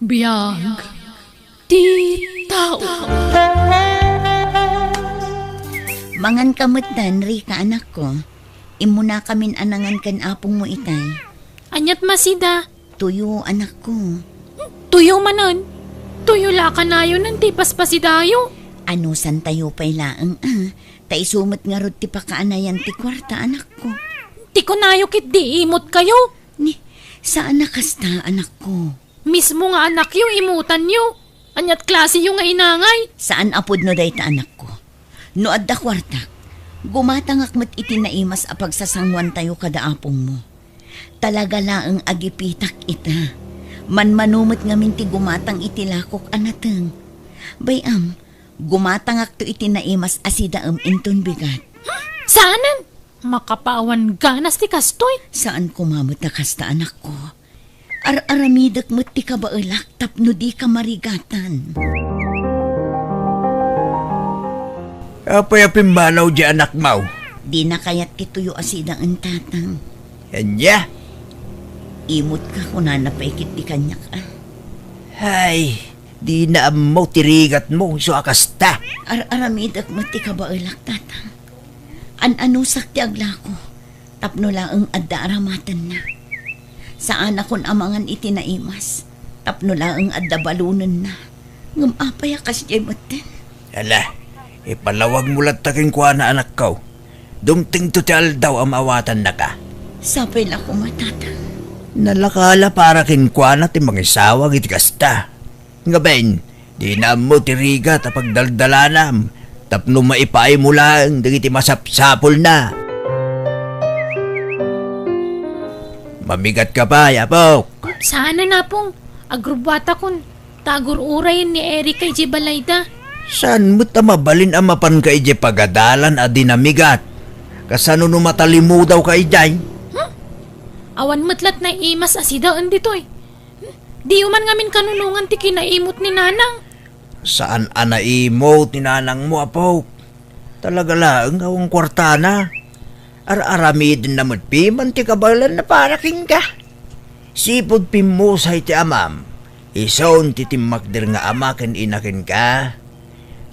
Biyag ti tao. Mangan kamutan, Rika, anak ko. Imuna kamin anangan kan apong mo itay. Anyat masida. Tuyo, anak ko. Tuyo manan. Tuyo la kanayo ng tipas pasidayo. Ano san tayo pa'y laang Ta isumot nga rod ti pakaanayan ti kwarta, anak ko. Ti kunayo kit di imot kayo. Ni, saan nakasta, anak ko? Mismo nga anak yu imutan yu. Anyat klase yu nga inangay. Saan apod no day ta, anak ko? No adda kwarta, gumatangak mat itinaimas apag sasangwan tayo kada apong mo. Talaga laang agipitak ita. Manmanumot ngamin ti gumatang itilakok anateng. Bayam, gumatangak to itinaimas asidaam inton bigat. Saanan? Makapawan ganas ti kastoy. Saan kumamot na kasta, anak ko? Ar-aramidak mo't ti kabaelak tapno di ka marigatan. Apay pimbanaw di anak mau. Di na kayat kituyo asidang ang tatang. Anya? Imot ka kung nanapaikit di kanyak Hay, di na mo tirigat mo so akasta. Ar-aramidak mo't ti kabaelak tatang. An-ano sakti aglako. Tapno lang ang adda aramatan na. Saan akong amangan itinaimas. Tapno lang ang adda balunan na. Ngumapay akas jay matin. Ala, ipalawag mo lang taking kuha na anak ko. Dumting total daw ang awatan na ka. Sapay lang ko matatang. Nalakala para kin kuha na ti mga isawag iti kasta. Nga ben, di na mo tirigat apag daldalanam. Tapno maipaay mo lang, dagiti masapsapol na. Mamigat ka pa, yapok. Saanan na pong agrubata kun tagur urayin ni Eric kay Jibalayda. Saan mo mabalin ang mapan ka ije pagadalan a dinamigat? Kasano no matalimu daw ka ijay? Awan matlat na imas asidaan ditoy. Di uman ngamin kanunungan ti kinaimot ni Nanang. Saan anaimo tinanang mo, apok? Talaga lang awang kwartana. Ar-aramid na matpi, manti kabalan na paraking ka. Sipod pimusay ti amam. Isaon ti timakdir nga amakin inakin ka.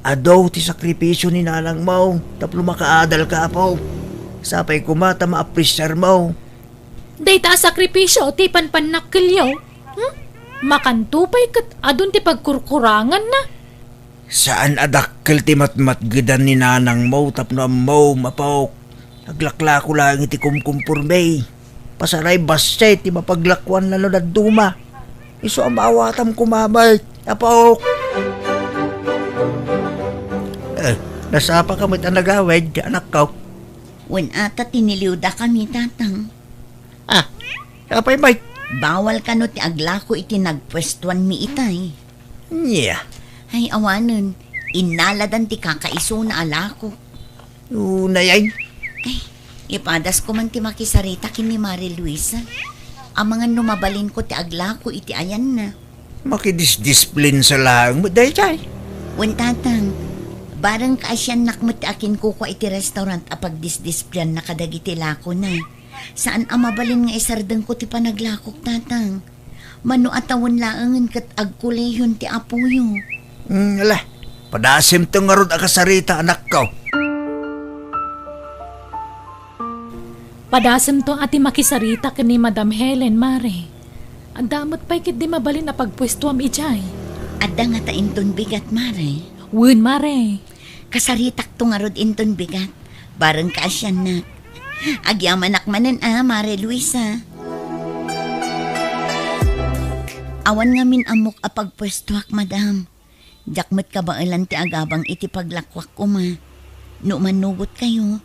Adaw ti sakripisyo ni nanang mo, tapno makaadal ka, apok. Sapay kumata maapresyar mo. Day ta sakripisyo ti panpanakilyaw. Makantupay kat adun ti pagkurkurangan na. Saan adakkel ti matmatgidan ni nanang mo, tapno mo, mapok. Naglaklako lang iti kumkumpurmay. Pasaray basay ti mapaglakwan lalo na duma. Iso ang maawatam kumabay. Apok! Nasapa ka mo't nagawid, anak ko. Wen ata tiniliwda kami tatang. Kapay may. Bawal ka no ti aglako iti nagpwestuan mi itay. Yeah. Ay awanon, inaladan ti kakaiso na alako. Unay. Ay, ipadas ko man ti makisarita kini Mari Luisa. Ang mga numabalin ko ti aglako iti ayan na. Makidisdisplin sa lang mo, dahi chay. Wen tatang, barang kaasyan nakmo ti akin ko iti restaurant apag disdisplyan na kadagiti lako na. Saan ang mabalin nga isardang ko ti panaglakok tatang? Mano atawon laangan kat agkuleyon ti apuyo. Ala, padasim to nga ron akasarita, anak ko. Padasem to ati makisarita kani Madam Helen, Mare. Ang damot pa'y kit di mabalin na pagpwestuam ijay. Adda nga ta inton bigat, Mare. Wun, Mare. Kasaritak to nga rod inton bigat. Barang kaasyan na. Agyaman akmanan Mare Luisa. Awan nga min amok apagpwestuak, madam. Jakmet ka ba ilan ti agabang iti paglakwak ko ma. No manugot kayo,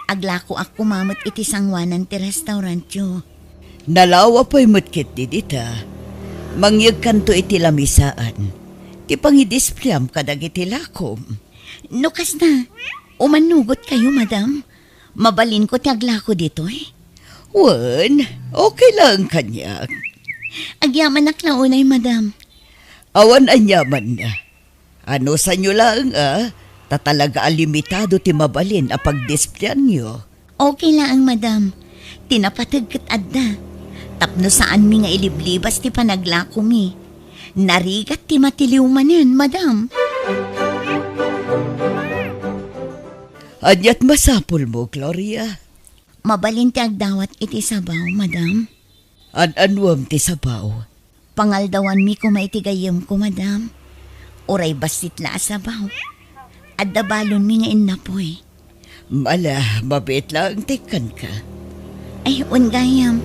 aglako ako mamot iti sangwanan ti restaurant yo. Nalawa pa'y matkit di dita. Mangyag kanto iti lamisaan. Ti pangidispliyam kadag iti lakom. No kas na, umanugot kayo, madam. Mabalin ko ti aglako dito Wan, okay lang kanyak. Agyaman naklaunay, madam. Awan anyaman na. Ano sa nyo lang tatalaga alimitado ti mabalin apag displyan nyo. Okay lang, madam. Tinapatag kat adda. Tapno saan mi nga iliblibas ti panaglako mi. Narigat ti matiliw manen, madam. Anyat masapul mo, Gloria. Mabalin ti agdawat iti sabaw, madam. An-anwam ti sabaw. Pangaldawan mi ko maitigayam ko, madam. Oray basit la sabaw. At dabalon mi nga inapoy. Mala, mabit lang tikan ka. Ay, ungayam.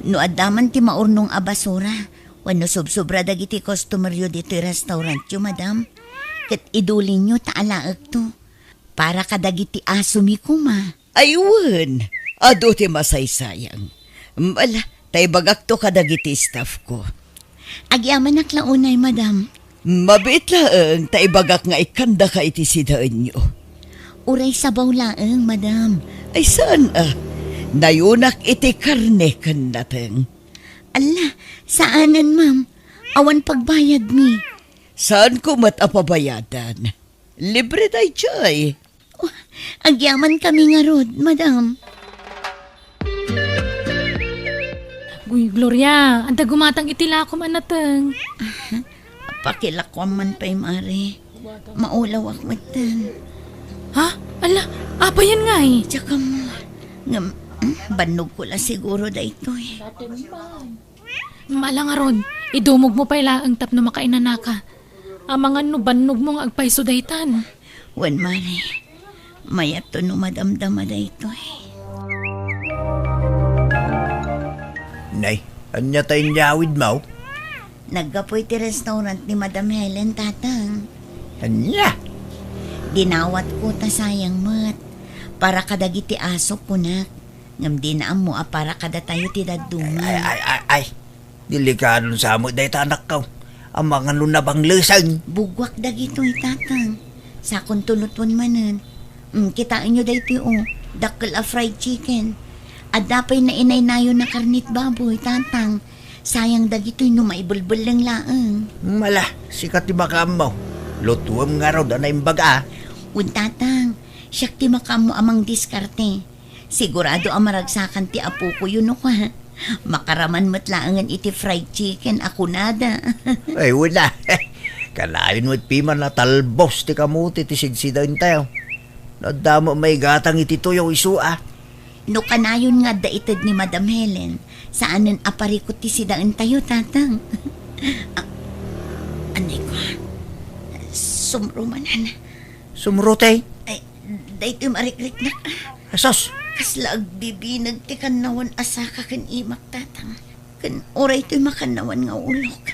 No adaman ti maurnong abasura. Wano subsobra dagiti customeryo dito restaurant yo, madam. Kat idulin nyo taalaag to. Para kadagiti aso mi kuma. Ayun, ado ti masaysayang. Mala, tay bagak to kadagiti staff ko. Agyaman naklaunay, madam. Mabit lang, tay bagak nga ikanda ka iti sidaan nyo. Uray sabaw laeng, madam. Ay saan Nayunak iti karne kan nateng. Ala, saanan, ma'am? Awan pagbayad mi. Saan ko matapabayadan? Libre day chay. Oh, agyaman kami nga rod, madam. Guy, Gloria, anda gumatang itila ko manatang. Pakilakwam man pa'y mare. Maulaw akmatan. Ha? Ala, apa yan nga eh? Tsaka mo, banog ko lang siguro da ito eh. Malang aron, idumog mo pa ila ang tap na makainanaka. Amangan no banog mo nga agpaiso daytan. Wan mare, mayat to no madamdama da ito eh. Nay, anya tayong yawid mo? Naggapoy ti restaurant ni Madam Helen, tatang. Anya? Dinawat ko ta sayang mat. Para kadagiti aso punak. Ngam dinaan mo para kada tayo ti dadungan. Ay. Delikadon sa mo day tanak ka. Ang mga nunabang lusang. Bugwak dagito'y tatang. Sakon tulutwan manan. Kitain nyo dahito dakal a fried chicken. At dapay na inay nayo na karnit baboy, tatang. Sayang dagito'y no maibulbul lang laang. Mala, sikat ti makam mo. Lutuam nga raw na yung baga. Tatang, siyak ti makam mo amang diskarte. Sigurado ang maragsakan ti apo ko yun ako ha. Makaraman mo't laangan iti fried chicken, ako nada. Ay, wala. Kalayon mo't piman na talbos ti kamuti ti sigsidain tayo. Nadamo may gatang iti tuyo isua. No kanayon nga daitad ni Madam Helen, saanan aparikot ti sidaan tayo, tatang. Anay ko, sumrumanan. Sumrute. Ay, daito'y marikrik na. Asos. Kasla agbibinag ti kanawan asaka kan imak, tatang. Kan oray to'y makanawan nga ulok.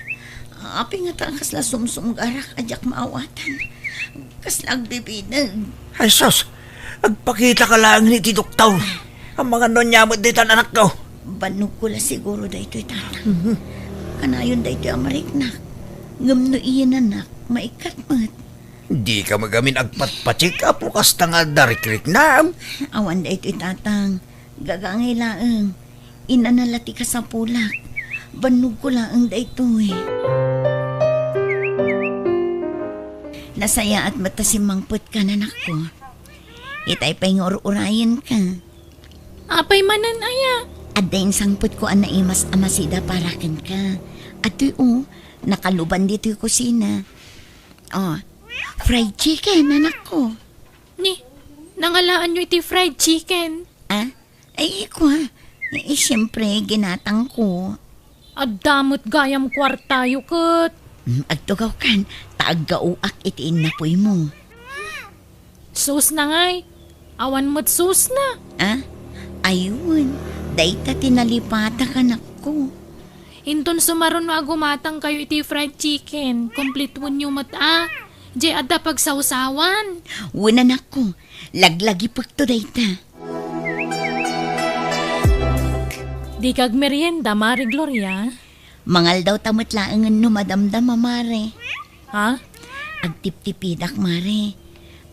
Api nga ta kasla sumsum garak ajak maawatan. Kasla agbibinag. Asos. Agpakita ka lang ni ti doktaw. Ang mga nonyamot ditan anak ko. Banog ko la siguro dayto'y tatang. Kanayon dayto'y amariknak. Ngam no iyan anak, maikat mat. Di ka magamin agpatpatsik apo kasta nga darikrik na. Awan dayto'y tatang. Gagangay laang. Inanalati ka sa pulak. Banog ko laang dayto'y. Nasaya at matasimangput ka nanak ko. Itay pa'y ngor-urayan ka. Apay manan aya. At dahin sangput ko ang naimas amasida parakan ka. At nakaluban dito'y kusina. Fried chicken, anak ko. Ni, nangalaan nyo iti fried chicken. Ay, iko ha. Siyempre, ginatang ko. Addamot gayam kwartayo kat. Agtugaw kan, taag-gauak itiin na po'y mo. Sus na ngay. Awan mo't sus na. Ayun, dayta tinalipata ka ko. Inton sumaron na agumatang kayo iti fried chicken. Complete one nyo mata. Di adda pagsawsawan. Wunan ako, laglagi pagto dayta. Di kag merienda, Mari Gloria. Mangal daw tamot laangan no madamdam, Mare. Ha? Agtip-tipidak, Mare.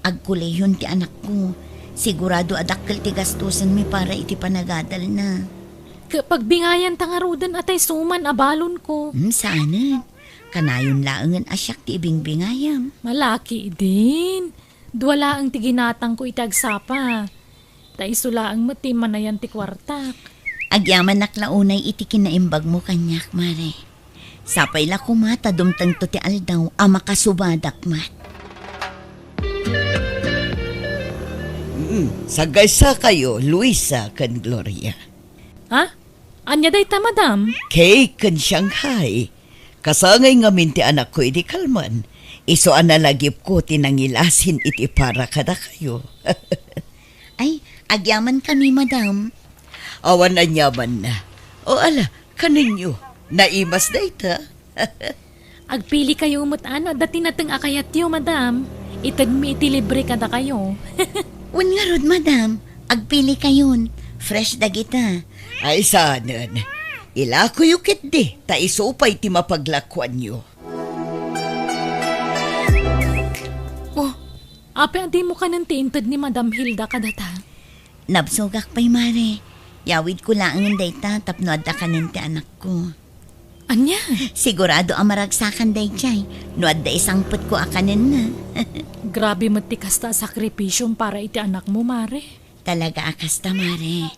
Agkuleyon ti anak ko. Sigurado adakkel ti gastusan mi para iti panagadal na. Kapag bingayan tangarudan atay suman abalon ko. Sana. Kanayon laangan asyak ti ibing bingayam. Malaki din. Duwala ang tiginatang ko itagsapa. Taisula ang mati manayan ti kwartak. Agyaman naklaunay iti kinaimbag mo kanyak, Mare. Sapay la kumata dumtang to ti aldaw ama kasubadak mat. Sagay sa kayo, Luisa kan Gloria. Ha? Anya day ta, madam? Kay kan Shanghai. Kasangay nga minti anak ko iti kalman. Iso analagip ko tinangilasin iti para kada kayo. Ay, agyaman kami, madam. Awan na nyaman na. O ala, kaninyo. Naimas na ita. Agpili kayo mo't ano, dati natang akayat yo, madam. Itagmi iti libre kada kayo. Un nga rod, madam. Agpili kayon. Fresh dagita. Ay sanan. Ila ko yukit di. Ta isupay ti mapaglakwan nyo. Oh, ape adi mo ka ng tiintad ni Madam Hilda kadata. Nabsugak pa'y mare. Yawid ko lang ang dayta tapno adda ka ti anak ko. Anya? Sigurado ang maragsakan day chay. No adda isang put ko akanin na. Grabe matikas ta sakripisyong para iti anak mo, Mare. Talaga akas ta, mare.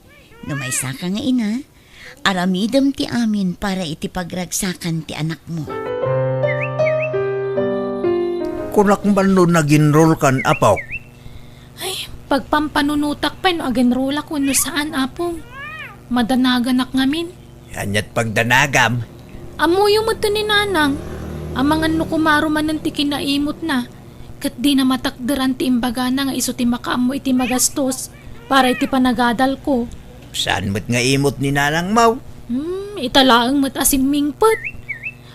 No may saka nga ina, aramidam ti amin para iti pagragsakan ti anak mo. Kunak man no nag-enroll kan, apaw. Ay, pagpampanunutak pa no agenrola ko no saan apong. Madanaganak ngamin. Yanya't pagdanagam. Amuyo mo to ni nanang. Amangan no kumaro man ng ti kinaimot na. Kat di na matakdaran ti imbaga na nga iso ti makaamo iti magastos para iti panagadal ko. Saan mo't nga imot ni Nanang Mau? Italaang mat asin mingpet.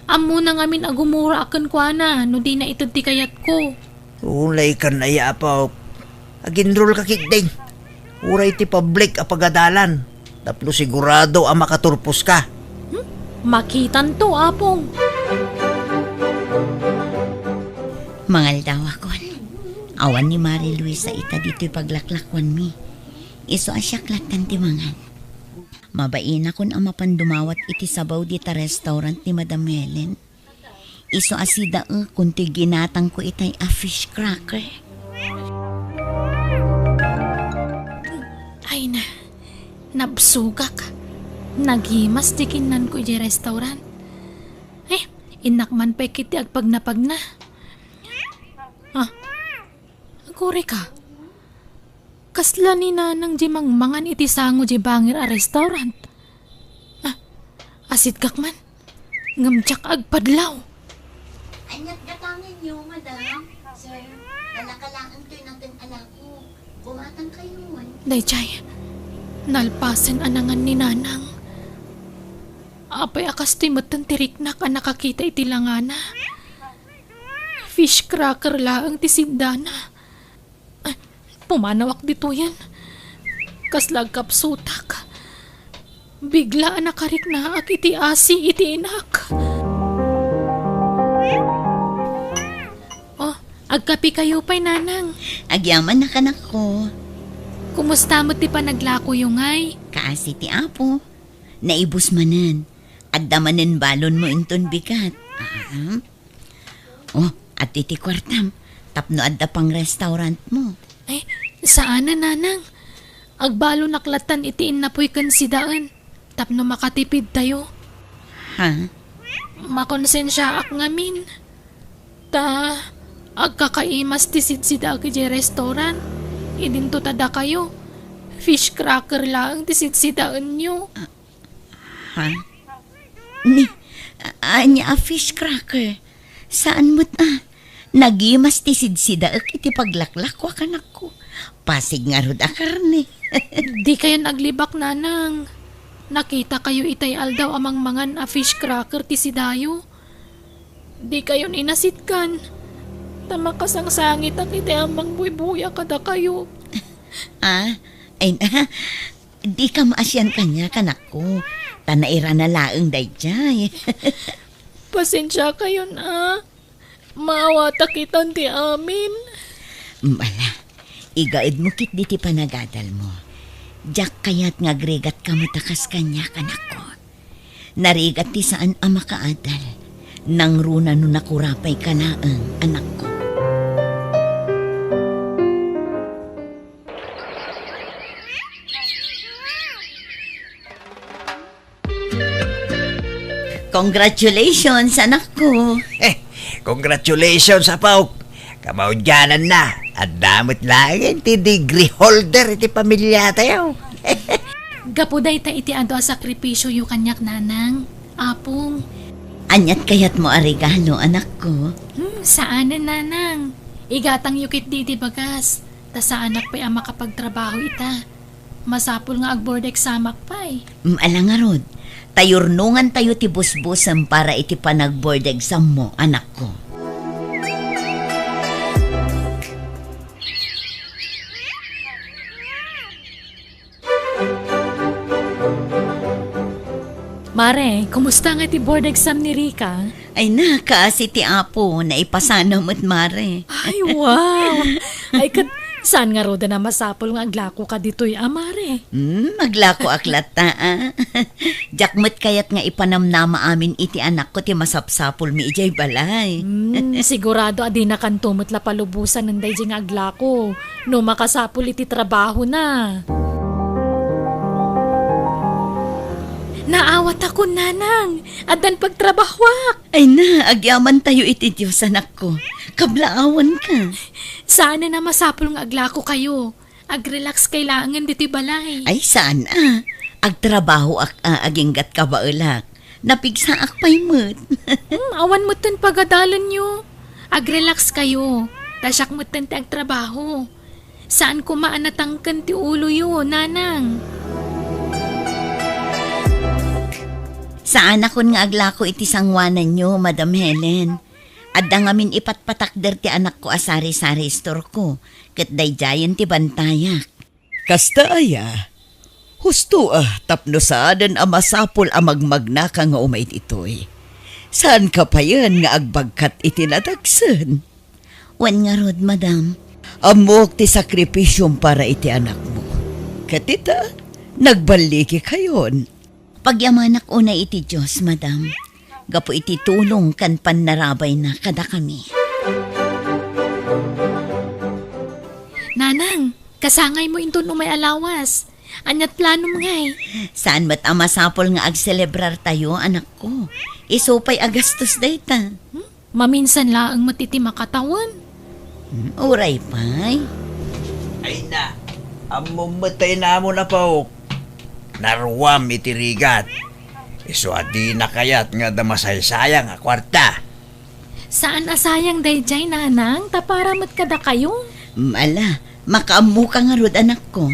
Amo na ngamin agumura akan kwa na no di na ito ti kayat ko. Ulay kan ay apaw. Aginrol ka kikding. Uray ti public apagadalan. Tapno sigurado ang makaturpos ka. Makitan to, apong. Mangal daw akon. Awan ni Mari Luisa ita dito'y paglaklakwan mi. Iso asyaklat kan ti mangan. Mabain akon ang mapandumawat iti sabaw di ta restaurant ni Madam Helen. Iso asida kunti ginatang ko itay a fish cracker. Ay na, nabsugak. Naghimas di kinan ko di restaurant. Inakman pa kiti agpag na. Agore ka. Kasla ni nanang di mangmangan iti sango di bangir a restaurant. Asit kak man. Ngamtsak agpadlaw. Anyat gatangin niyo, madam. Sir, nalakalaan to'y natin alako. Bumatang kayo. Daychay, nalpasan anangan ni nanang. Apay akas to'y matantirik na ka nakakita iti langana. Fish cracker laang ti sindana. Pumanawak dito yan. Kaslag kapsutak. Bigla nakarik na ak iti asi iti inak. Oh, agkapi kayo pa'y nanang. Agyaman na kanak ko. Kumusta mo ti panaglako yung ay? Kaasi ti apo. Naibus manen. At damanen balon mo inton bigat. Oh, at iti kwartam. Tapno adda pang restaurant mo. Ay, saan na nanang? Agbalo naklatan itiin na po'y kansidaan. Tapno makatipid tayo. Ha? Makonsensya ak ngamin. Agkakaimas ti sidsida ki di restaurant. Idinto tada kayo. Fish cracker lang ti sidsidaan nyo. Ha? Anya a fish cracker. Saan mo't nagimas ti sidsida ak iti paglaklak wa kanak ko. Pasig nga rod a karne. Di kayo naglibak nanang. Nakita kayo itay aldaw amang mangan a fish cracker ti sidayo. Di kayo ninasitkan. Tamakasang sangit ak iti amang buy-buya kada kayo. Ay na. Di ka maasyan kanya kanak ko. Tanaira na laeng dayjay. Pasensya kayo na. Maawa takitan ti amin. Bala, igaid mo kit diti panagadal mo. Diyak kayat nga gregat ka matakas kanya kanak ko. Narigat ti saan ang makaadal. Nang runa no nakurapay ka laang anak ko. Congratulations, anak ko. Congratulations, Apaw. Kamaudyanan na. At damot lang ti degree holder iti pamilya tayo. Gapuday ta iti ado a sakripisyo yu kanyak nanang. Apong, Anyat kayat mo a regalo, anak ko. saanan nanang? Igatang yukit di bagas. Ta sa anak pa'y ang makapagtrabaho ita. Masapul nga agboard examak pa'y. Alangarod, tayurnungan tayo ti busbusan para iti panag-board exam mo, anak ko. Mare, kumusta nga ti board exam ni Rika? Ay na, kaasi ti Apo na ipasana mo't mare. Ay, wow! Ay, saan nga roda na masapol nga aglako ka dito'y amare? Maglako aklat ta, Jakmat kayat nga ipanamnama amin iti anak ko ti masapsapol mi ijay balay. Sigurado adi na kantumot la palubusan ng dayjay nga aglako. No makasapol iti trabaho na. Naawat ako, nanang. Adan pagtrabahwak. Ay na, agyaman tayo iti Diyos, anak ko. Kablaawan ka. Sana na masapol nga aglako kayo. Agrelax kailangan dito'y balay. Ay saan agtrabaho aginggat ka ba ulak? Napigsa akpay mo't. Awan mo tan pagadalan nyo. Agrelax kayo. Tasyak mo tan ti agtrabaho. Saan kumaanatangkan ti ulo yun, nanang? Saan akon nga aglako iti sangwanan nyo, Madam Helen? Adda ngamin ipatpatakder ti anak ko asari-sari store ko. Kat dayjayan ti bantayak. Kasta aya. Husto tapno saadan a masapol a magmagna ka nga umay itoy. Saan ka pa yan nga agbagkat itinatagsan? Wan nga rod, madam. Amok ti sakripisyong para iti anak mo. Katita, nagbaliki kayon. Pagyamanak una iti Diyos, madam. Gapo iti tulong kan panarabay na kada kami. Nanang, kasangay mo inton umay alawas. Anyat plano mo ngay. Saan ba't amasapol nga agselebrar tayo, anak ko? Isupay agastos dayta. Maminsan laang matiti makatawan. Uray pay. Ay na, amumatay na mo na po. Narwam iti rigat. Iso adi na kayat nga damasay-sayang a kwarta. Saan asayang dayjay, nanang? Taparamat kada kayo. Ala, makaamu ka nga rod, anak ko.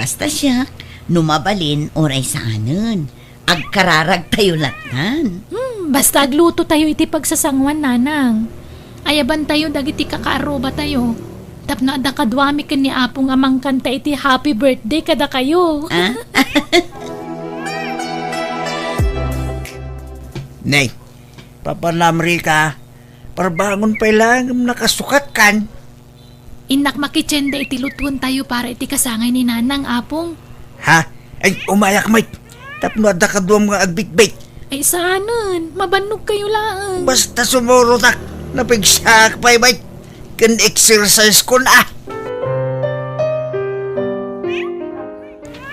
Basta siya, numabalin oray saanan. Agkararag tayo latan. Basta agluto tayo iti pagsasangwan, nanang. Ayaban tayo dagiti kakaaroba tayo. Tapno ada kadwami ken ni Apong amang kanta iti happy birthday kada kayo. Nay, papanamri ka. Parbangon pa lang nakasukat kan. Inak makitsenda iti lutuan tayo para iti kasangay ni nanang, Apong. Ha? Ay, umayak mate. Tapno ada ka duwam nga agbitbit. Ay saanan, mabanog kayo laang. Basta sumurutak. Napigsak pa mate. Kan exercise ko na.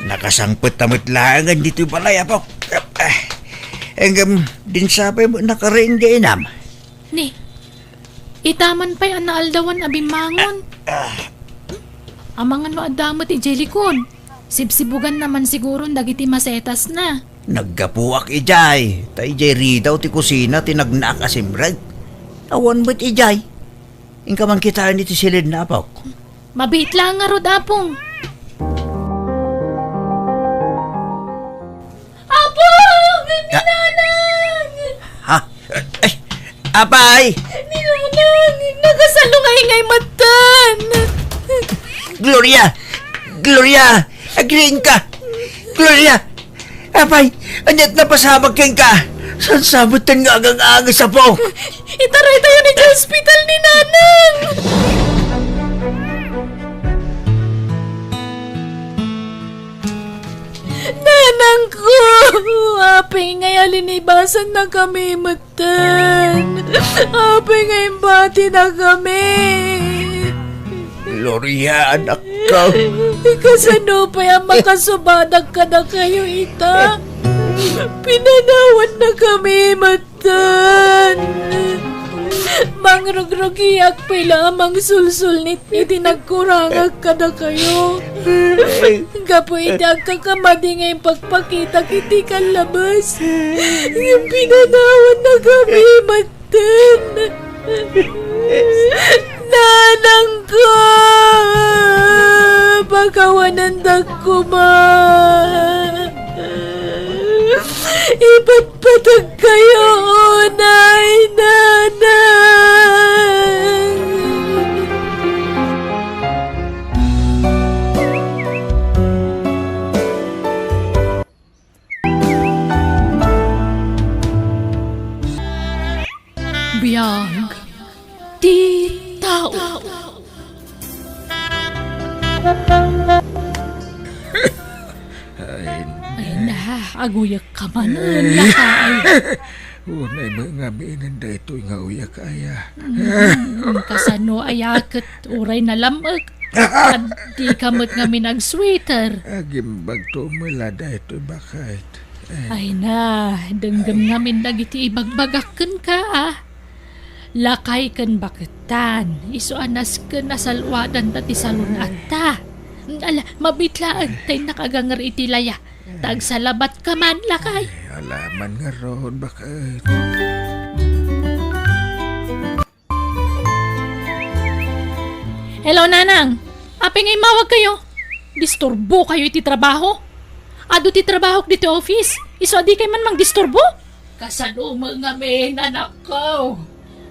Nakasangpot tamot langan dito balay po. Hanggang din sapay mo nakaring di inam. Ni, itaman pa'y anaaldawan abimangon. Amangan no adamot ijelikon. Sibsibugan naman siguro dagiti masetas na. Naggapuak ijay. Ta ijay ridaw ti kusina tinagnaak asimrag. Awan mo't ijay. Ingka man kitaan iti silid na apok. Mabit lang nga rod, Apong. Apong! Ninanang! Ha? Ay! Apay! Ninanang! Nagasalungay ngay matan! Gloria! Gloria! Agriin ka! Gloria! Apay! Anyat na pasabag keng ka! San sabutan nga agang-agas apok? Itaray tayo ni hospital ni Nanang! Nanang ko! Apay ngay alinibasan na kami matan! Apay ngay bati na kami! Gloria, anak ka! Kasano pa yung makasubadag ka na kayo, ita? Pinanawan na kami, matan. Mangrugrugiyak pila amang sulsulnit iti nagkurangag kada kayo. Kapoy agkakamadi ngayong pagpakita kiti kalabas. Pinanawan na kami, matan. Nanang ko! Pagkawanandag ko ba? Ipatpatag kayo, unay, nanang! Biyag di tao. Ay na, aguyak ka man lakay. Unay mga minan da ito'y nga uyak aya. Kasano ayaket uray na lamag. At di kamot nga minag-sweater. Agimbag to mula da ito'y bakit. Ay na, denggem ngamin dagiti ibagbagakken ka ah. Lakay ken baketan, iso anas ken nasalwadan dati salun atta. Ala, mabitlaan tay nakagangar iti laya. Tag salabat ka man lakay. Alaman nga ron bakit. Hello nanang, apay ngay mawag kayo. Disturbo kayo iti trabaho. Ado ti trabaho dito office, iso adi kay man mang disturbo. Kasano mga men anak ko.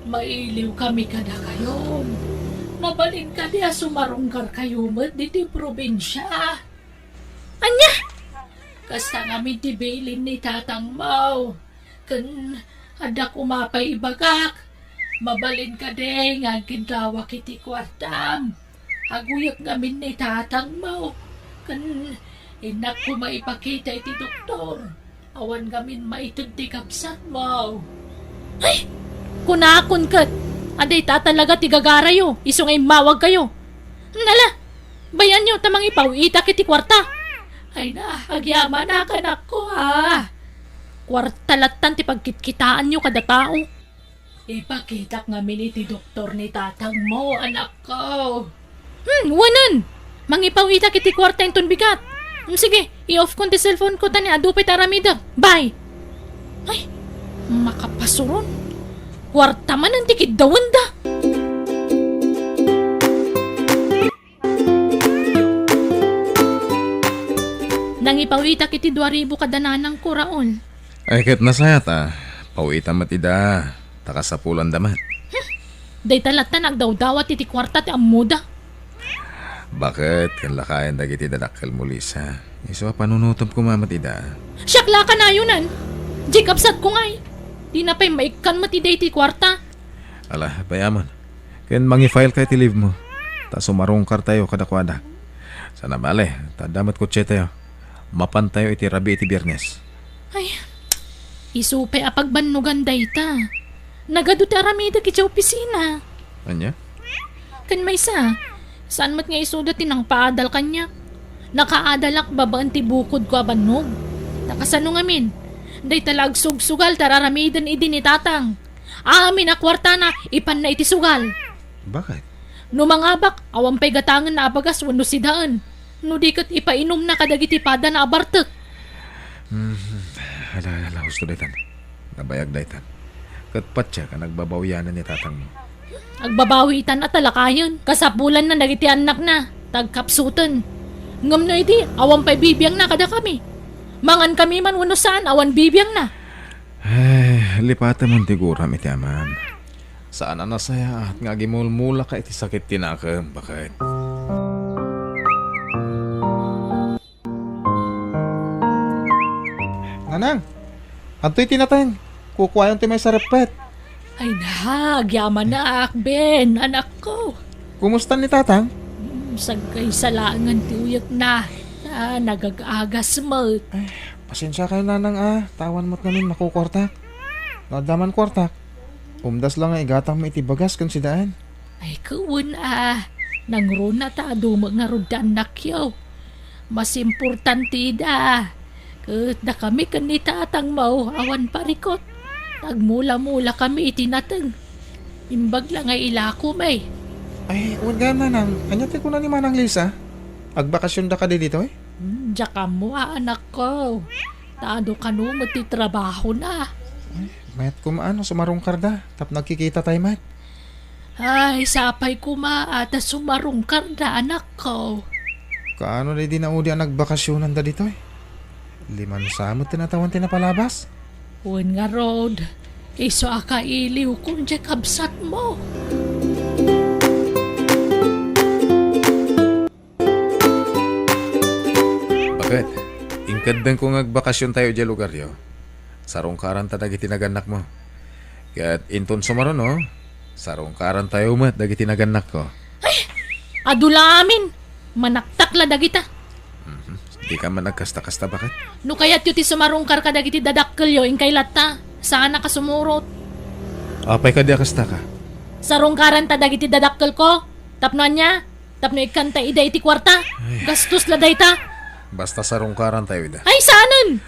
Mailiw kami kada kayo. Mabalin ka diya sumarunggar kayo mat diti probinsya. Anya? Kasta namin tibilin ni tatang Mau. Kan ada kumapay ibagak. Mabalin ka de nga kintawa kiti kwartam. Haguyak namin ni tatang Mau. Kan inak ko maipakita iti doktor. Awan gamin maitid ti kapsat mo. Ay! Kunakon kat. Aday tatalaga ti gagarayo. Iso ngay mawag kayo. Nala, bayan nyo tamang ipawita kiti kwarta. Ay na, agyaman na kanak ko ha. Kwarta latan ti pagkitkitaan nyo kada tao. Ipakitak nga ti doktor ni tatang mo, anak ko. Wanan. Mangipawita kiti kwarta yung bigat. Sige, i-off ko ti cellphone ko tani adupay taramida. Bye. Ay, makapasuron. Kwarta man ang tikid dawan da. Nangipawita kiti 2,000 kadananang kuraon. Ay kat nasayat Pauita matida. Takasapulan damat. Day talatan nagdawdawat iti kwarta ti amuda. Bakit? Kan lakayan dagiti dadakkel muli sa. Iso panunutom ko mamatida. Siyakla ka na yunan. Jikapsat ko ngay. Di na pa'y maikan matiday ti kwarta. Ala, payaman. Ken mangi-file kay ti leave mo. Ta sumarungkar tayo kadakwada. Sana bale, tadamat kutse tayo. Mapan tayo iti rabi iti biyernes. Ay, isupe apagbannugan day ta. Nagado ti aramida ki opisina. Anya? Kan may sa, saan mat nga isuda tinang paadal kanya? Nakaadalak babaan ti bukod ko abannog. Nakasano ngamin? Day talag sugsugal tararamidan idi ni tatang. Amin na kwarta na ipan na iti sugal. Bakit? No mangabak, awang pay gatangan na abagas wano sidaan. No di kat ipainom na kadagiti pada na abartek. Ala, husto daytan. Nabayag daytan. Katpatya ka nagbabawyanan ni tatang mo. Agbabawitan at talakayon. Kasapulan na dagiti anak na. Tagkapsutan. Ngam na iti, awang pay bibiyang na kada kami. Mangan kami man wano saan, awan bibiyang na. Ay, lipatan mo tiguram iti aman. Saan na saya at nga gimulmula ka iti sakit tinakam. Bakit? Nanang, anto'y tinatang. Kukuhayon ti may sarapet. Ay na, agyaman na Ben, anak ko. Kumusta ni tatang? Sagay salangan ti uyak na. Nagag-agas mo. Pasensya kayo nanang Tawan mo't namin makukwartak. Nadaman kwartak. Umdas lang nga igatang may itibagas kung sidaan. Ay kuwan Nangruna ta dumo nga rudan nakyaw. Mas importante da. Kat na kami kanita atang mau awan parikot. Tagmula-mula kami itinatag. Imbag lang ay ilako may. Ay, huwag ka manang. Kanyati ko na ni Manang Lisa. Agbakasyon da ka di dito eh. Diya ka mo anak ko. Taado ka no magtitrabaho na. Mayat kumaano, sumarong karda. Tap nagkikita tayo, mayat. Ay, sapay kumaata sumarong karda anak ko. Kaano na di na udi ang nagbakasyonan da dito eh. Liman samot tinatawan tinapalabas. Huwag nga road. Iso akailiw kung diya kabsat mo. Bakit? Ingkadang kung nagbakasyon tayo di lugar yo. Sarong karan ta dagi tinaganak mo. Kaya't inton sumaron no. Sarong karan tayo mat dagi tinaganak ko. Adula amin. Manaktakla dagita. Di ka man nagkasta-kasta bakit? No kaya't yuti sumarungkar ka dagiti dadakkel yo ingkay lata. Sana ka sumurot. Apay ka di akasta ka. Sarungkaran ta dagiti dadakkel ko. Tapno niya. Tapno ikanta ida iti kwarta. Gastos la dayta. Basta sarong karan tayo da. Ay sanan.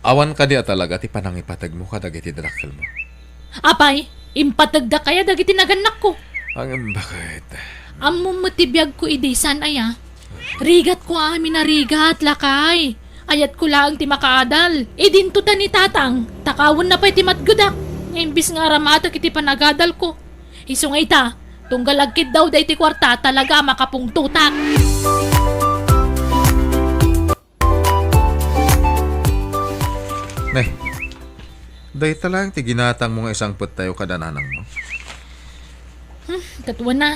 Awan ka di talaga ti panangipatag mo ka dagiti dadakkel mo. Apay, impatagda kaya dagiti naganak ko. Ang bakit? Ammo matibiyag ko idisan aya. Rigat ko amin na rigat, lakay. Ayat ko lang ti makaadal. Idinto ta ni tatang. Takawon na pa'y ti matgudak. Imbis nga ramata kiti panagadal ko. Isungay ta, tunggalagkid daw day ti kwarta talaga makapungtutak. Nay, day talang ti ginatang mo nga isang put tayo kadananang mo. Katwa na.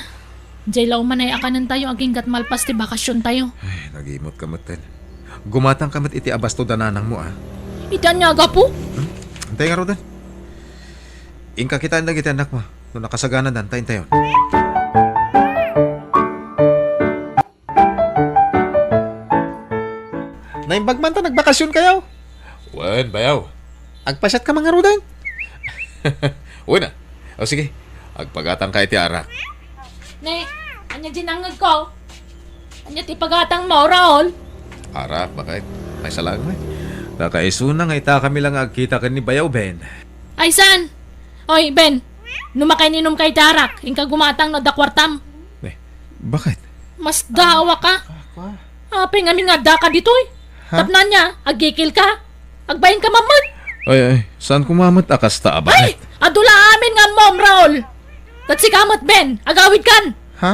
Jaylaw manay akanan tayo aging gatmalpas ti bakasyon tayo. Ay, nagimot ka matin. Gumatang ka iti abas to dananang mo ah. Itan niya aga po. Antay nga rodan. Ingka kita ang dagiti anak mo. Nung nakasagana dan, tayo tayo. Naimbag man ta, nagbakasyon kayo. Wan, bayaw. Agpasyat ka mga rodan. Uy na. O sige, agpagatang ka iti arak. Ne, anya dinangag ko. Anya ti pagatang mo, Raul. Arak, bakit? May salang mo. Nakaisuna nga ita kami lang agkita ka ni Bayaw, Ben. Ay, san? Oy, Ben. Numakay ninom kay Tarak. Ingka gumatang no dakwartam. Eh, bakit? Mas dawa ka. Apay ngamin nga da ka ditoy. Tapnan niya, agkikil ka. Agbayin ka mamad. Ay, saan kumamot akas ta, Ay! bakit? Adula amin nga mom, Raul. Kat si kamot, Ben. Agawid kan. Ha?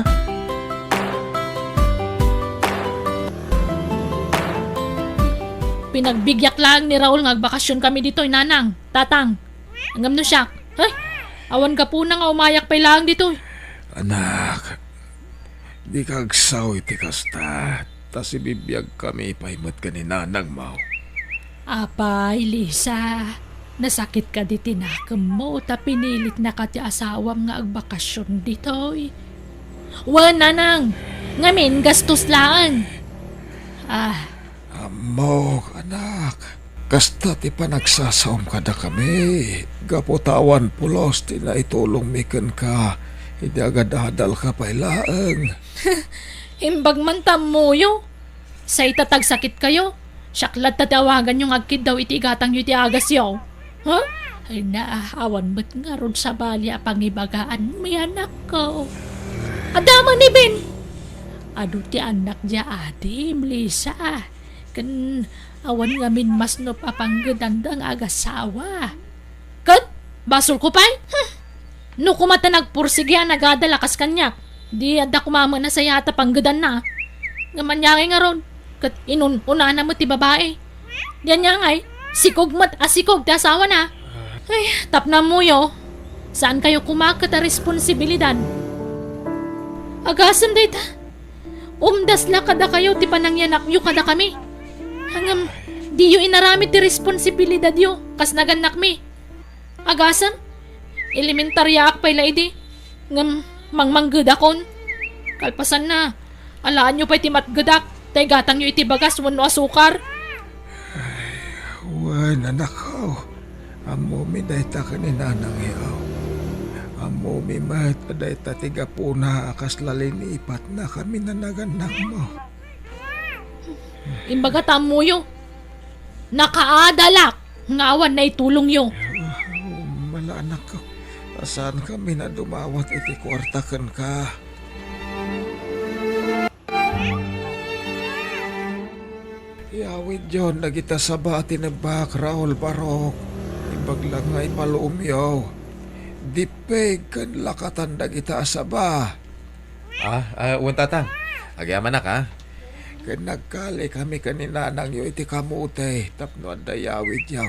Pinagbigyak lang ni Raul nga agbakasyon kami ditoy, nanang. Tatang. Angam no siya. Ay, awan ka po na nga umayak pa lang ditoy. Anak, di ka agsaw iti kasta. Tas ibibiyag kami ipahimot ka ni nanang mo. Apay, Lisa. Nasakit ka di tinakam mo. Ta pinilit na ka ti asawam nga agbakasyon ditoy. Wan, nanang. Ngamin, gastos lang. Amok, anak. Kasta ti panagsasaom ka na kami. Gaputawan pulos ti na itulong mikan ka. Hindi agad adal ka pa ilaang. Imbag man tamuyo. Sa itatag sakit kayo. Syaklat tatawagan yung agkid daw iti igatang yu ti agas yaw. Ha? Ay naahawan mo't nga ron sa balya pangibagaan may anak ko. Adama ni Ben. Ado ti anak niya adim, Lisa. Kan awan nga min mas no papanggandang agasawa. Kan? Basol ko pa'y? No kumata nagpursige nagadalakas kanya. Di ada kumama na sa yata panggadan na. Nga manyangay nga ron. Kat inuna na mo ti babae. Diyan niya ngay. Sikog mat asikog ti asawa na. Ay, tapna mo yo. Saan kayo kumakat a responsibilidad? Agasam dayta. Umdas la kada kayo ti panangyanak yu kada kami. Hangam di yu inaramit ti responsibilidad yu. Kas naganak mi. Agasam. Elementarya ak pa'y laidi. Ngam mangmanggadakon. Kalpasan na. Alaan nyo pa'y ti matgadak. Tay gatang nyo iti bagas wano asukar. Wan, anak ko. Amo mi dayta ka ni nanang yaw. Amo mi mat dayta tiga puna akas lalinipat na kami na naganak mo. Imbaga tamuyo. Nakaadalak! Ngawan na itulong yo. Mala anak ko. Saan kami na dumawat iti kwartakan ka? Yawid John, nagita sa bati na bak, Raul Barok. Ibaglang nga ipalumyaw. Dipeg kan lakatan nagita sa ba. Uwan tatang. Agyaman na ka. Kan nagkali kami kanina nang yo iti kamutay. Tapno ang dayawid yaw.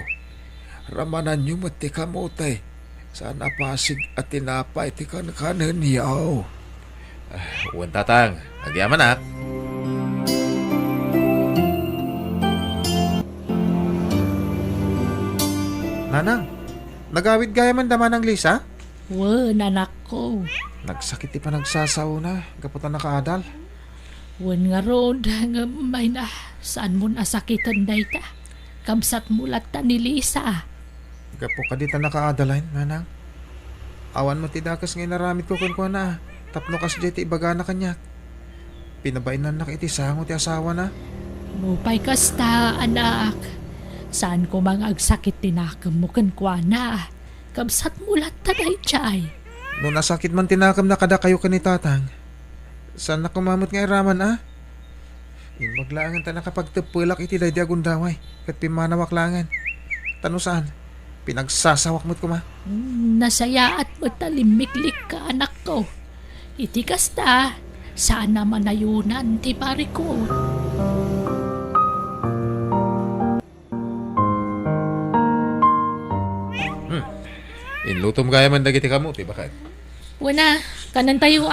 Ramanan nyo mo ti kamutay. Sana pasig at tinapay ti kankanan yaw. Uwan tatang. Agyaman na. Nanang, nagawid gaya man daman ng Lisa? Wan, anak ko. Nagsakit pa nagsasaw na, kaputan nakaadal. Wan nga rod, nga may na, saan mo nasakitan day ta? Kamsat mulat ta ni Lisa. Gapo ka dito nakaadalain, nanang. Awan mo tidakas ngay naramit ko kun na. Tapno kas dito ibaga na kanya. Pinabainan na iti sango ti asawa na. Mupay kasta, anak. Saan ko mga agsakit tinakam mo kan kwa na? Kamsat mulat ta day chay. Nung nasakit man tinakam na kada kayo ni tatang. Saan na kumamot nga raman Maglangan ta nakapagtapulak iti day di agundaway. Kat pimanawak langan. Tano saan? Pinagsasawak mo't kuma. Nasaya at matalimiklik ka, anak ko. Iti kasta, saan naman ayunan ti pare ko. Inlutom kaya man dagiti kamuti, bakit? Wana, kanan tayo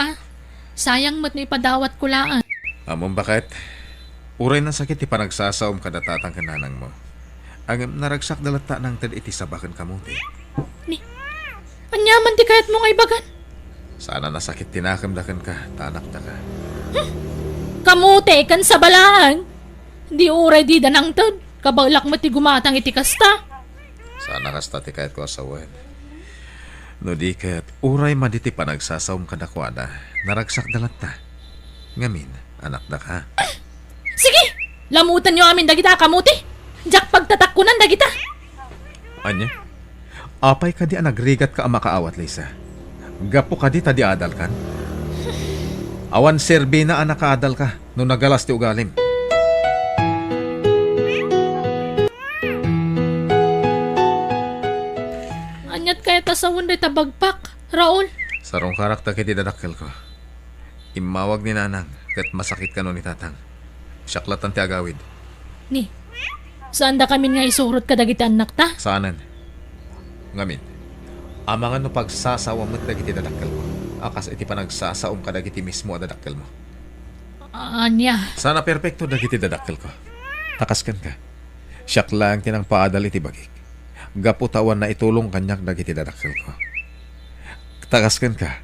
Sayang mo't ni padawat ko laan. Amon bakit? Uray na sakit ti panagsasaom kada tatang kananang mo. Ang naragsak dalata ng tad iti sabakan kamuti. Anyaman ti kayat mo nga ibagan. Sana nasakit tinakamdakan ka, tanak na ka. Kamote kan sa balaan. Di uray di danang tad. Kabalak mo ti gumatang iti kasta. Sana kasta ti kayat ko asawan. No di kayat uray maditi panagsasaom kadakwada, naragsak dalata. Ngamin, anak na ka. Sige, lamutan nyo amin dagita kamote. Jak pagtatakkunan dagita. Anya? Apay ka di nagrigat ka ang makaawat, Lisa. Gapo ka di tadi adal kan? Awan serbi na ang nakaadal ka nung nagalas ti ugalim. Anyat kaya tasawon day tabagpak, Raul. Sarong karakta kiti dadakkel ko. Imawag ni nanang kat masakit ka no ni tatang. Siyaklatan ti agawid. Ni, saan da kami nga isurot ka dagiti anak ta? Saanan? Ngamin. Amangan no pagsasawa mo't dagiti dadakkel mo. Akas iti panagsasaom ka dagiti mismo a dadakkel mo. Anya, Sana perpekto dagiti dadakkel ko. Takaskan ka. Siyak lang tinang paadal iti bagik. Gaputawan na itulong kanyak dagiti dadakkel ko. Takaskan ka.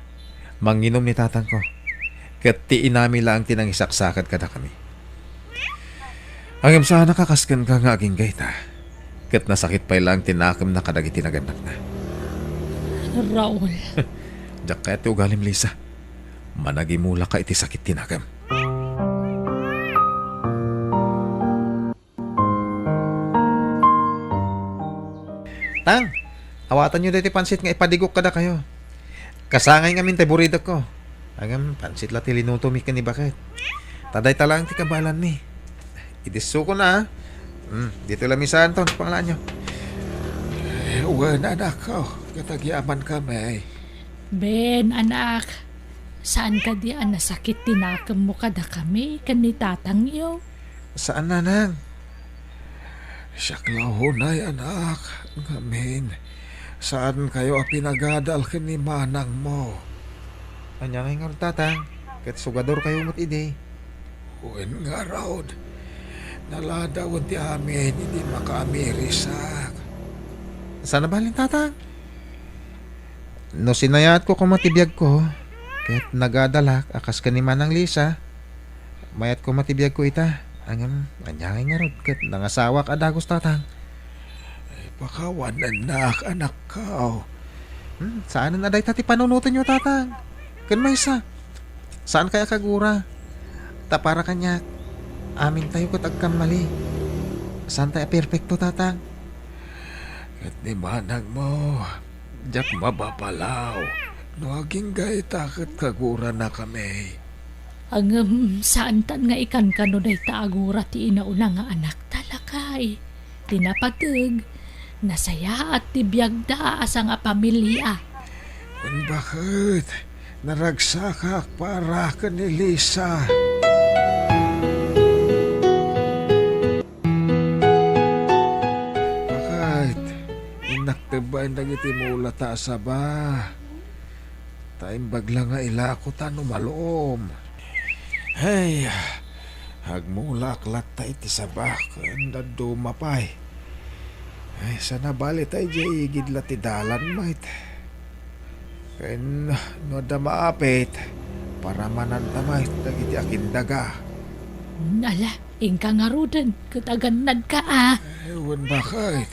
Manginom ni tatang ko. Kat ti inami lang tinang isaksakad kada kami. Hanggang sana kakaskan ka nga aging gaita. Kat nasakit pa lang tinakam na kadagiti naganak na. Raul. Diyak kaya ti ugalim, Lisa. Managimula ka iti sakit tinakam. Tang, awatan nyo dati pansit nga ipadigok kada kayo. Kasangay nga min buridak ko. Hanggang pansit la ti linuto mi ka ni bakit. Taday talang ti kabalan mi. Idiso ko na. Dito lang mi sa Anton, pangalan nyo. Uwan anak ko, katagyaman kami. Ben, anak. Saan ka di nasakit tinakam mo kada kami kanitatang iyo? Saan na nang? Siyaklahunay anak, ngamin. Saan kayo pinagadal ka ni manang mo? Anya nga nga tatang, kat sugador kayo mo't ide. Uwan nga raod. Naladawan ti amin, hindi makaamirisak. Sana balin tatang? No sinayat ko matibiyag ko, kahit nagadalak, akas ka ni Manang Lisa, mayat ko matibiyag ko ita. Angam, anyangay nga rod, kahit nangasawa ka dagos tatang. Ay, pakawan anak ka. Saan na day tati panunutan nyo tatang? Kan may isa. Saan kaya kagura? Tapara kanya, amin tayo kat agkamali. Saan tayo perfecto, tatang? At ni manang mo, jak mababalaw. Nuaging gay takot kagura na kami. Ang saan tan nga ikan kano day taagura ti inauna nga anak talakay. Tinapatag, nasaya at tibiyag da asa nga pamilya. Kung bakit naragsakak para ka ni Lisa. Bakit inaktibay nagitimula ta sa ba? Taim bagla nga ila ako tano malom. Hey, hagmula aklat ta iti sabak kanda dumapay. Ay, sana bali tayo jay igid ti dalan mait. Kaya no da maapit para manantamay dagiti akindaga. Nala, ingka nga rudan, kataganad ka ah. Ewan bakit?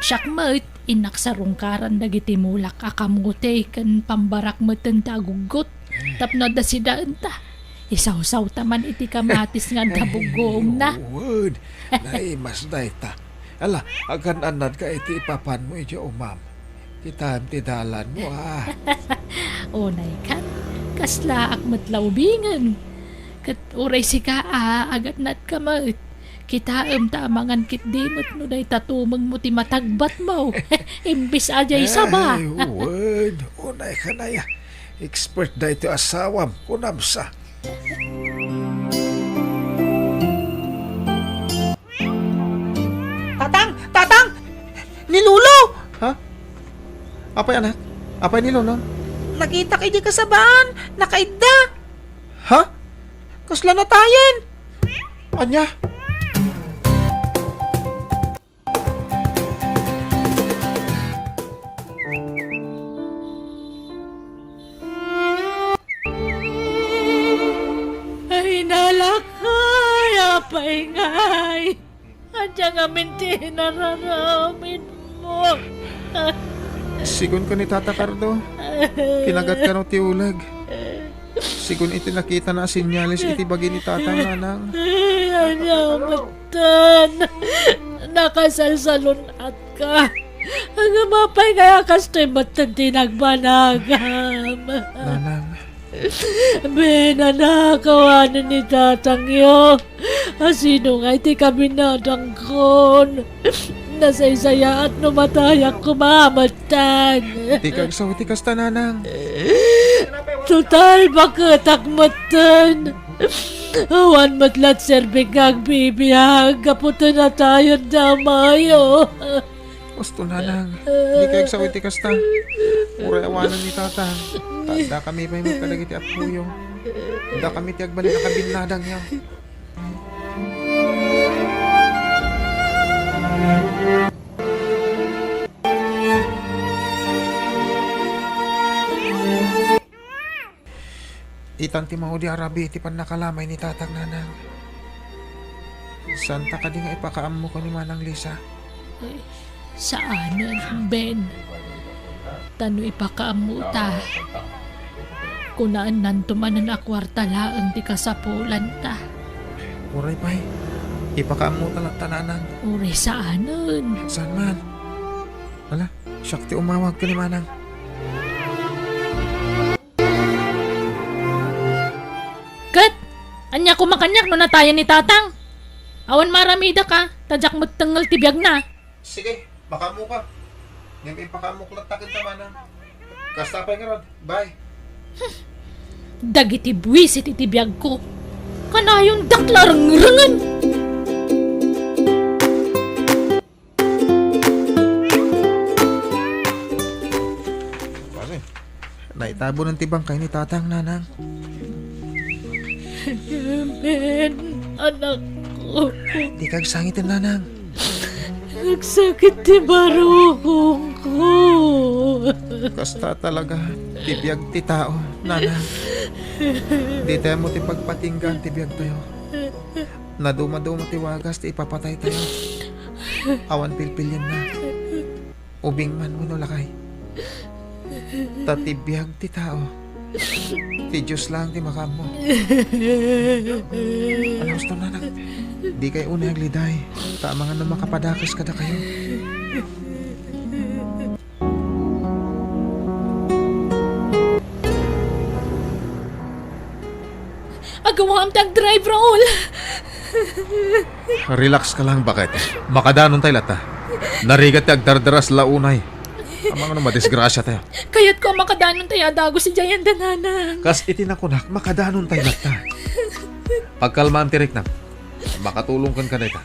Siyak mo't inak sa rungkaran dagiti mulak akamuti kan pambarak mo't tagugot. Tapno da si daan ta. Isaw-saw taman iti kamatis nga nabugong na. Ewan, naimas na ita. Ala, agan anad ka iti ipapan mo iti umam. Kita ti dalan mo ah. Onay kan, kasla akmat laubingan. Kat uray si ka agat nat kamot. Kita tamangan kit dimot no day tatumang mo ti matagbat mo. Imbis ajay saba. Ay, ewan, unay ka na ya. Expert da ito asawam, kunamsa. Tatang! Nilulo! Ha? Apay anak? Apay nilo no? Nakita kay di kasabaan! Nakaidda! Ha? Kasla na tayen! Anya? Ay nalakay, apay ngay. Adya nga minti nararamin mo. Sigun ko ni Tata Cardo. Kinagat ka ng tiulag. Sigun iti nakita na sinyalis iti bagi ni Tatang Nanang. Adya matan. Nakasalsalon at ka. Ang mapay kaya kastoy matan tinagbanagam. Nanang, Benanakawanan ni tatang yo. Sino nga iti kabinadang kon. Nasaysaya at numatayak kumamatan. di kag saw iti kasta Nanang. Total bakit akmatan. Awan matlat serbing kag bibiyag. Kaputo na tayo damayo. Gusto Nanang, di kag saw iti kasta. Uray awanan ni Tatang. Tanda kami pa yung magkalagiti at puyo. Tanda kami ti agbalik na kabinladang yaw. Itan ti mga di Arabi iti pan nakalamay ni Tatang Nanang. Santa ka di nga ipakaam mo ko ni Manang Lisa. Saanan, Ben? Tano ipakaamuta. Kunaan nantumanan akwarta laang di kasapulan ta. Uray pa'y, ipakaam mo talang Nanang. Uri saanan. Saan man? Wala, syakti umawag ka ni Manang. Kat! Anya kumakanyak no na tayo ni tatang. Awan maramida ka. Tadyak magtangal tibiyag na. Sige, makamu ka. Ngayon ipakamu ko lang takin ka Manang. Kasta pa nga rod, bye. Dagiti buwisit itibiyag ko. Kanayong daklarang-rangan. Pare, naitabo ng tibang kay ni Tatang Nanang. Ben, anak ko. Di kag sangitin Nanang. Nagsakit ti barukong ko. Kasta talaga, tibiyag ti tao, Nanang. Di tayo mo ti pagpatinggan, tibiyag tayo. Naduma-duma ti wagas, ti ipapatay tayo. Awan pilpilyan na. Ubing man mo no lakay. Tatibiyag ti tao. Ti Diyos lang ti makam mo. Ano gusto na nag... Di kay unay agliday. Tama nga na makapadakis kada kayo. Agawam tag drive, Raul. Relax ka lang, bakit? Makadanon tayo lata. Narigat ti agdardaras launay. Amang ano madisgrasya tayo. Kaya't ko makadanon tayo adago si Jayan Dananang. Kas itinakunak, makadanon tayo lata. Pagkalmaan tirik na. Makatulong kan ka na ita.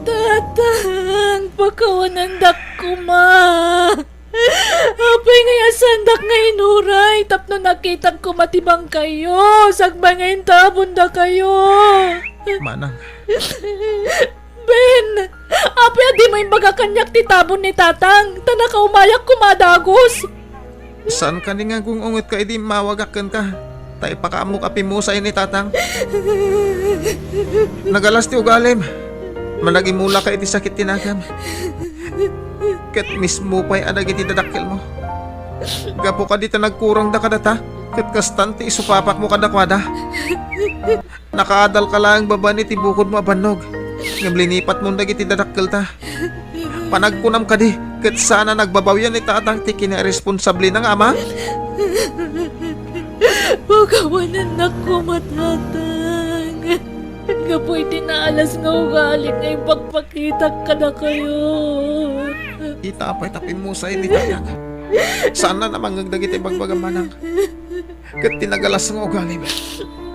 Tatang, pagkawanandak ko, ma. Apay nga sandak nga inuray, tapno nakita ko matibang kayo. Sagbay nga tabon da kayo. Manang, Ben, apay di mo imbaga kanyak ti tabon ni tatang. Tanaka umayak kumadagos. saan ka ni nga kung ungot ka, edi mawagakan ka. Tay pakamok api mo sa ini tatang. Nagalas ti ugalim. Managimula ka iti sakit tinagam. Kat mismo pa'y adag iti dadakkel mo. Gapo ka dito nagkurang da kadata. Kat kastanti isupapak mo kadakwada. Nakaadal ka lang baba ni tibukod mo abanog. Ngablinipat mo dagiti dadakkel ta. Panagkunam ka di. Kat sana nagbabawyan ni tatang ti kinaresponsable ng ama. Pagkawanan na ko matatang. Kapoy tinaalas nga ugali ngay pagpakita ka na kayo. Itapay tapin mo sa ini tatang. Sana namang ngagdagiti bagbagamanang. Kat tinagalas nga ugali.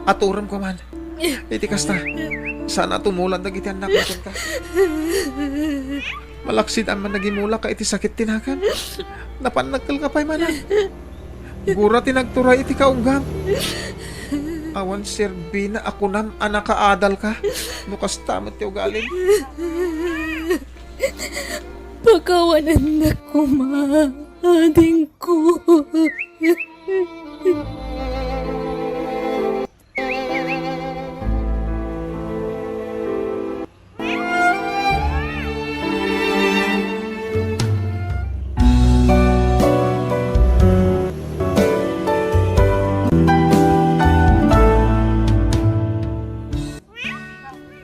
Aturam ko man. Iti kasta. Sana tumulan dagiti anak mo ka. Malaksid ang managimula ka iti sakit tinakan. Napanagkal ka pa'y manang. Gura tinagturay iti kaunggam. Awan serbi na ako nam anak kaadal ka. Nukas tamat ti ugalim. Pagkawanan na ko, ma. Ading ko.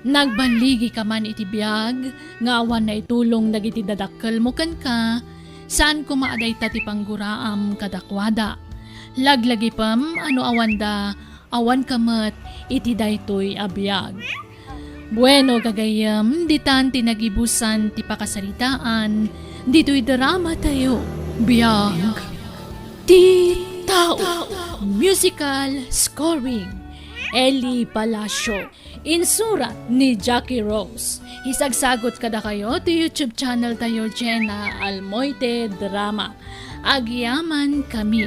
Nagbaligi ka man iti biyag, nga awan na itulong dagiti dadakkel mo kan ka, saan ko maaday ta ti pangguraam kadakwada. Laglagi pam, ano awanda, awan kamat iti daytoy abiyag. Bueno gagayam, ditan tinagibusan ti pakasaritaan, dito'y drama tayo, biyag. Ti Tao, musical scoring, Eli Palacio. Insurat ni Jackie Rose. Isagsagot kada kayo to YouTube channel tayo Jenna Almoite Drama. Agyaman kami.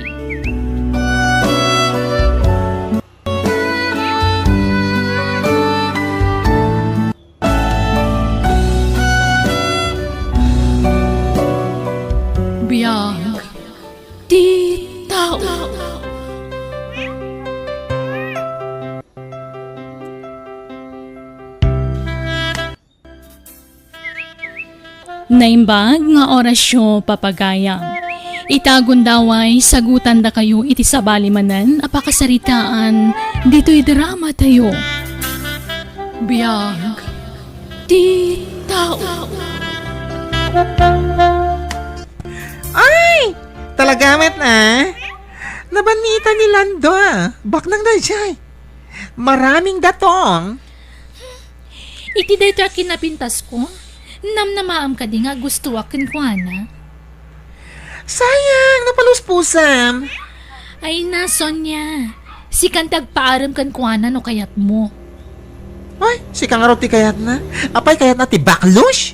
Biyag Ti Tao. Naimbag nga orasyo papagayam. Itagon daway sagutan da kayo iti sabali manan apakasaritaan dito'y drama tayo. Biyag Ti Tao. Ay! Talagamet na. Nabanita ni Lando. Baknang dayjay. Maraming datong. Iti dayto kinapintas ko. Namnamaam ka di nga gusto akin ko ana. Sayang, napaluspusam. Ay na, Sonya. Si kantag paaram kan ko ana no kayat mo. Ay, si kangarot ti kayat na. Apay kayat na ti baklush.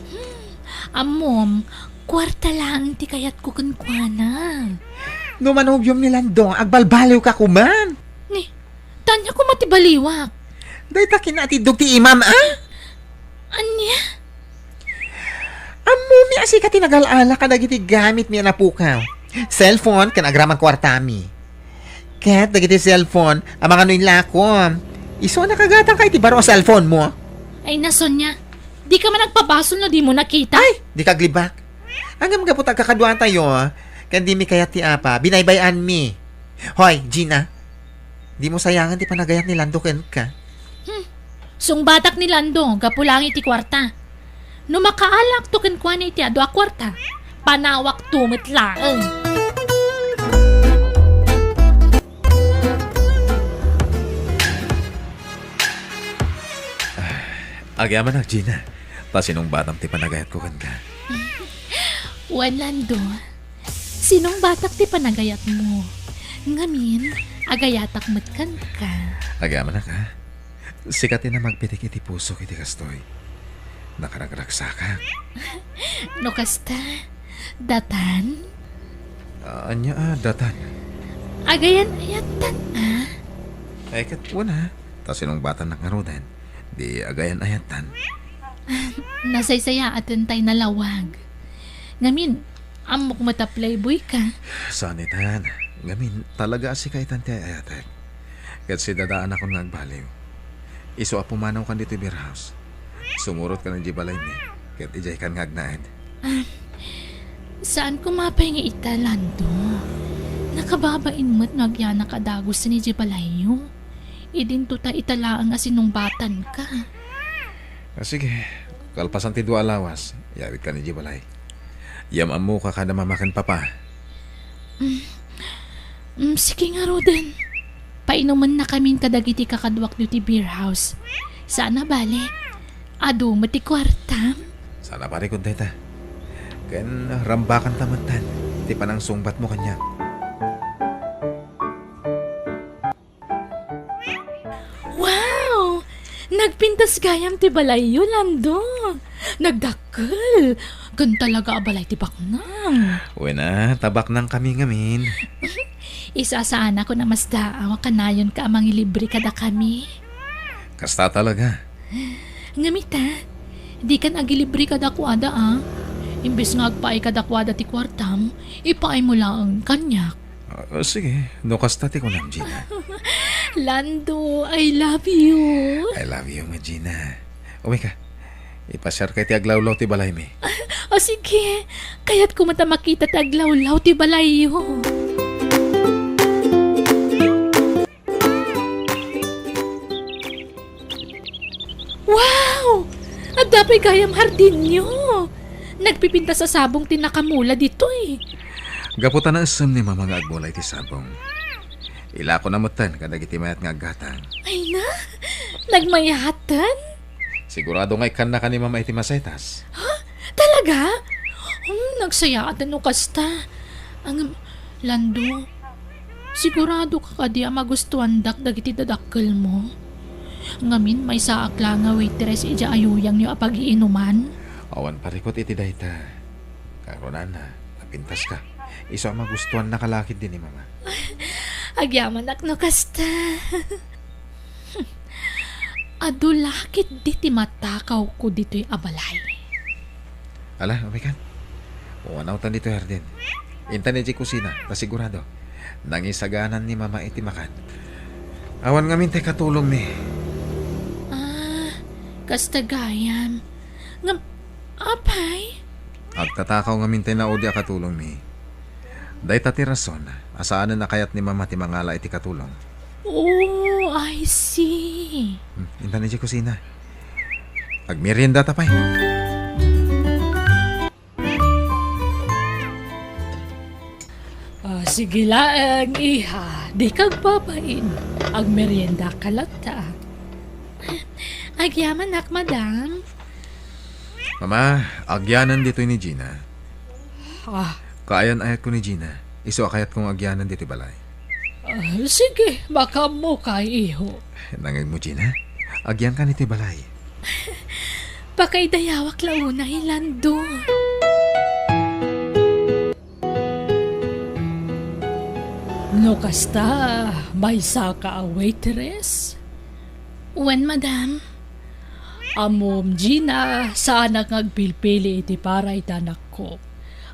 Amom, kwarta lang ti kayat ko kan ko ana. Numanubyom ni Lando, agbalbaliw ka kuman. Ni, tanya ko matibaliwak. Dahil takin na ti dugti imam, ah? Anya? Amo mi asi ka tinagal-ala ka dagiti gamit mi na pukaw. Cellphone kan agraman kwartami. Kat dagiti cellphone amang ano yung lakom. Iso nakagatang ka iti baro ang cellphone mo. Ay na, Sonya. Di ka man nagpabasol na di mo nakita? Ay, di kaglibak. Hanggang mga putag kakaduan tayo, kandi mi kayat ti apa, binaybayan mi. Hoy, Gina, di mo sayangan ti panagayat ni Lando ken ka. Sung batak ni Lando, gapulangi ti kwarta. No makaalak to ken kwa ni ti ado a kwarta, panawak tumit laeng. Agyaman na, Gina. Sinong batang ti panagayat ko kan ka. Wan Lando, sinong batak ti panagayat mo? Ngamin, agayatak matkan ka. Agyaman na ka. Sikatin na magpitik iti puso iti kastoy. Nakaragragsakan. No kasta, datan, Anya, datan. agayan ayatan Ay, kat una. Sinong batang nakarodan. Di agayan ayatan. Nasaysaya at tay na lawag. Ngamin, amok mata playboy ka. Sanitan. Ngamin, talaga si kaitan ti ayatek. Kat si dadaan ako nagbaliw. Iso apumanaw kan dito beer house. Sumurot ka ng jibalay ni. Kat ijay kan ngagnaed. Saan ko mapay nga ita, Lando? Nakababain mo't nagyana kadagos sa ni Jibalayo. Idin to ta italaang asinumbatan ka. Sige, kalpasan ti dua alawas. Yawit ka ni jibalay. Yamam mo ka kada mamakan papa. Sige nga, Roden. Painuman na kaming kadagiti kakadwak duty beer house. Sana bale. Ado mati kwartam. Sana pare kung teta. Ken rambakan tamatan. Ti panang sungbat mo kanya. Wow! Nagpintas gayam ti balayo, Lando. Nagdakkel. Gan talaga abalay ti baknang. Wena, tabak ng kami ngamin. Isa sana ko na mas daawa kanayon ka amang libre kada kami. Kasta talaga. Ngamita, di kan agilibre kada kwada Imbes nga agpaay kada kwada ti kwartam, ipaay mo lang ang kanyak. Sige, no kasta ti ko lang, Gina. Lando, I love you. I love you, ma Gina. Uwi ka. Ipasyar kay ti aglawlaw ti balay mi. O sige, kaya't kumata makita taglawlaw ti balayo. Wow! At dapay gayam hardin nyo. Nagpipinta sa sabong tinakamula dito Gaputan na asam ni mama nga agmulay ti sabong. Ila ko namutan kadag iti mayat nga aggatang. Ay na, nagmayatan? Sigurado nga ikan na ka ni mama iti masetas. Talaga? Nagsaya at ano kasta. Ang Lando, sigurado ka kadi magustuhan dagiti dadakkel mo. Ngamin may saak lang nga waitress ija ayuyang niyo apag-iinuman. Awan parikot iti dayta. Karonan na, napintas ka. Iso ang magustuhan na kalakid din ni mama. Agyaman no kasta. Adulakit di ti matakaw ko dito'y abalay. Ala, umikan. Uwanautan dito hardin. Intan ni kusina, pasigurado. Nangisaganan ni mama iti makan. Awan nga mintay katulong ni. Kasta gayam. Apay? Agtatakaw nga mintay na udi katulong ni. Dahil ti rason, asaan na nakayat ni mama ti mangala iti katulong. Oh, I see. Intan ni kusina. Agmerienda tapay. Sige lang, iha. Di kag babain. Ag merienda ka lang ta. Agyaman nak, madam. Mama, agyanan dito ni Gina. Ah, Kaayan ayat ko ni Gina. Iso akayat kong agyanan dito balay. sige, baka mo kay iho. Nangay mo Gina, agyan ka nito balay. Pakay dayawak launa hilando. No kasta, may saka a waitress? Wen, madam? Amom, Gina, sana ngagpilpili iti para itanak ko.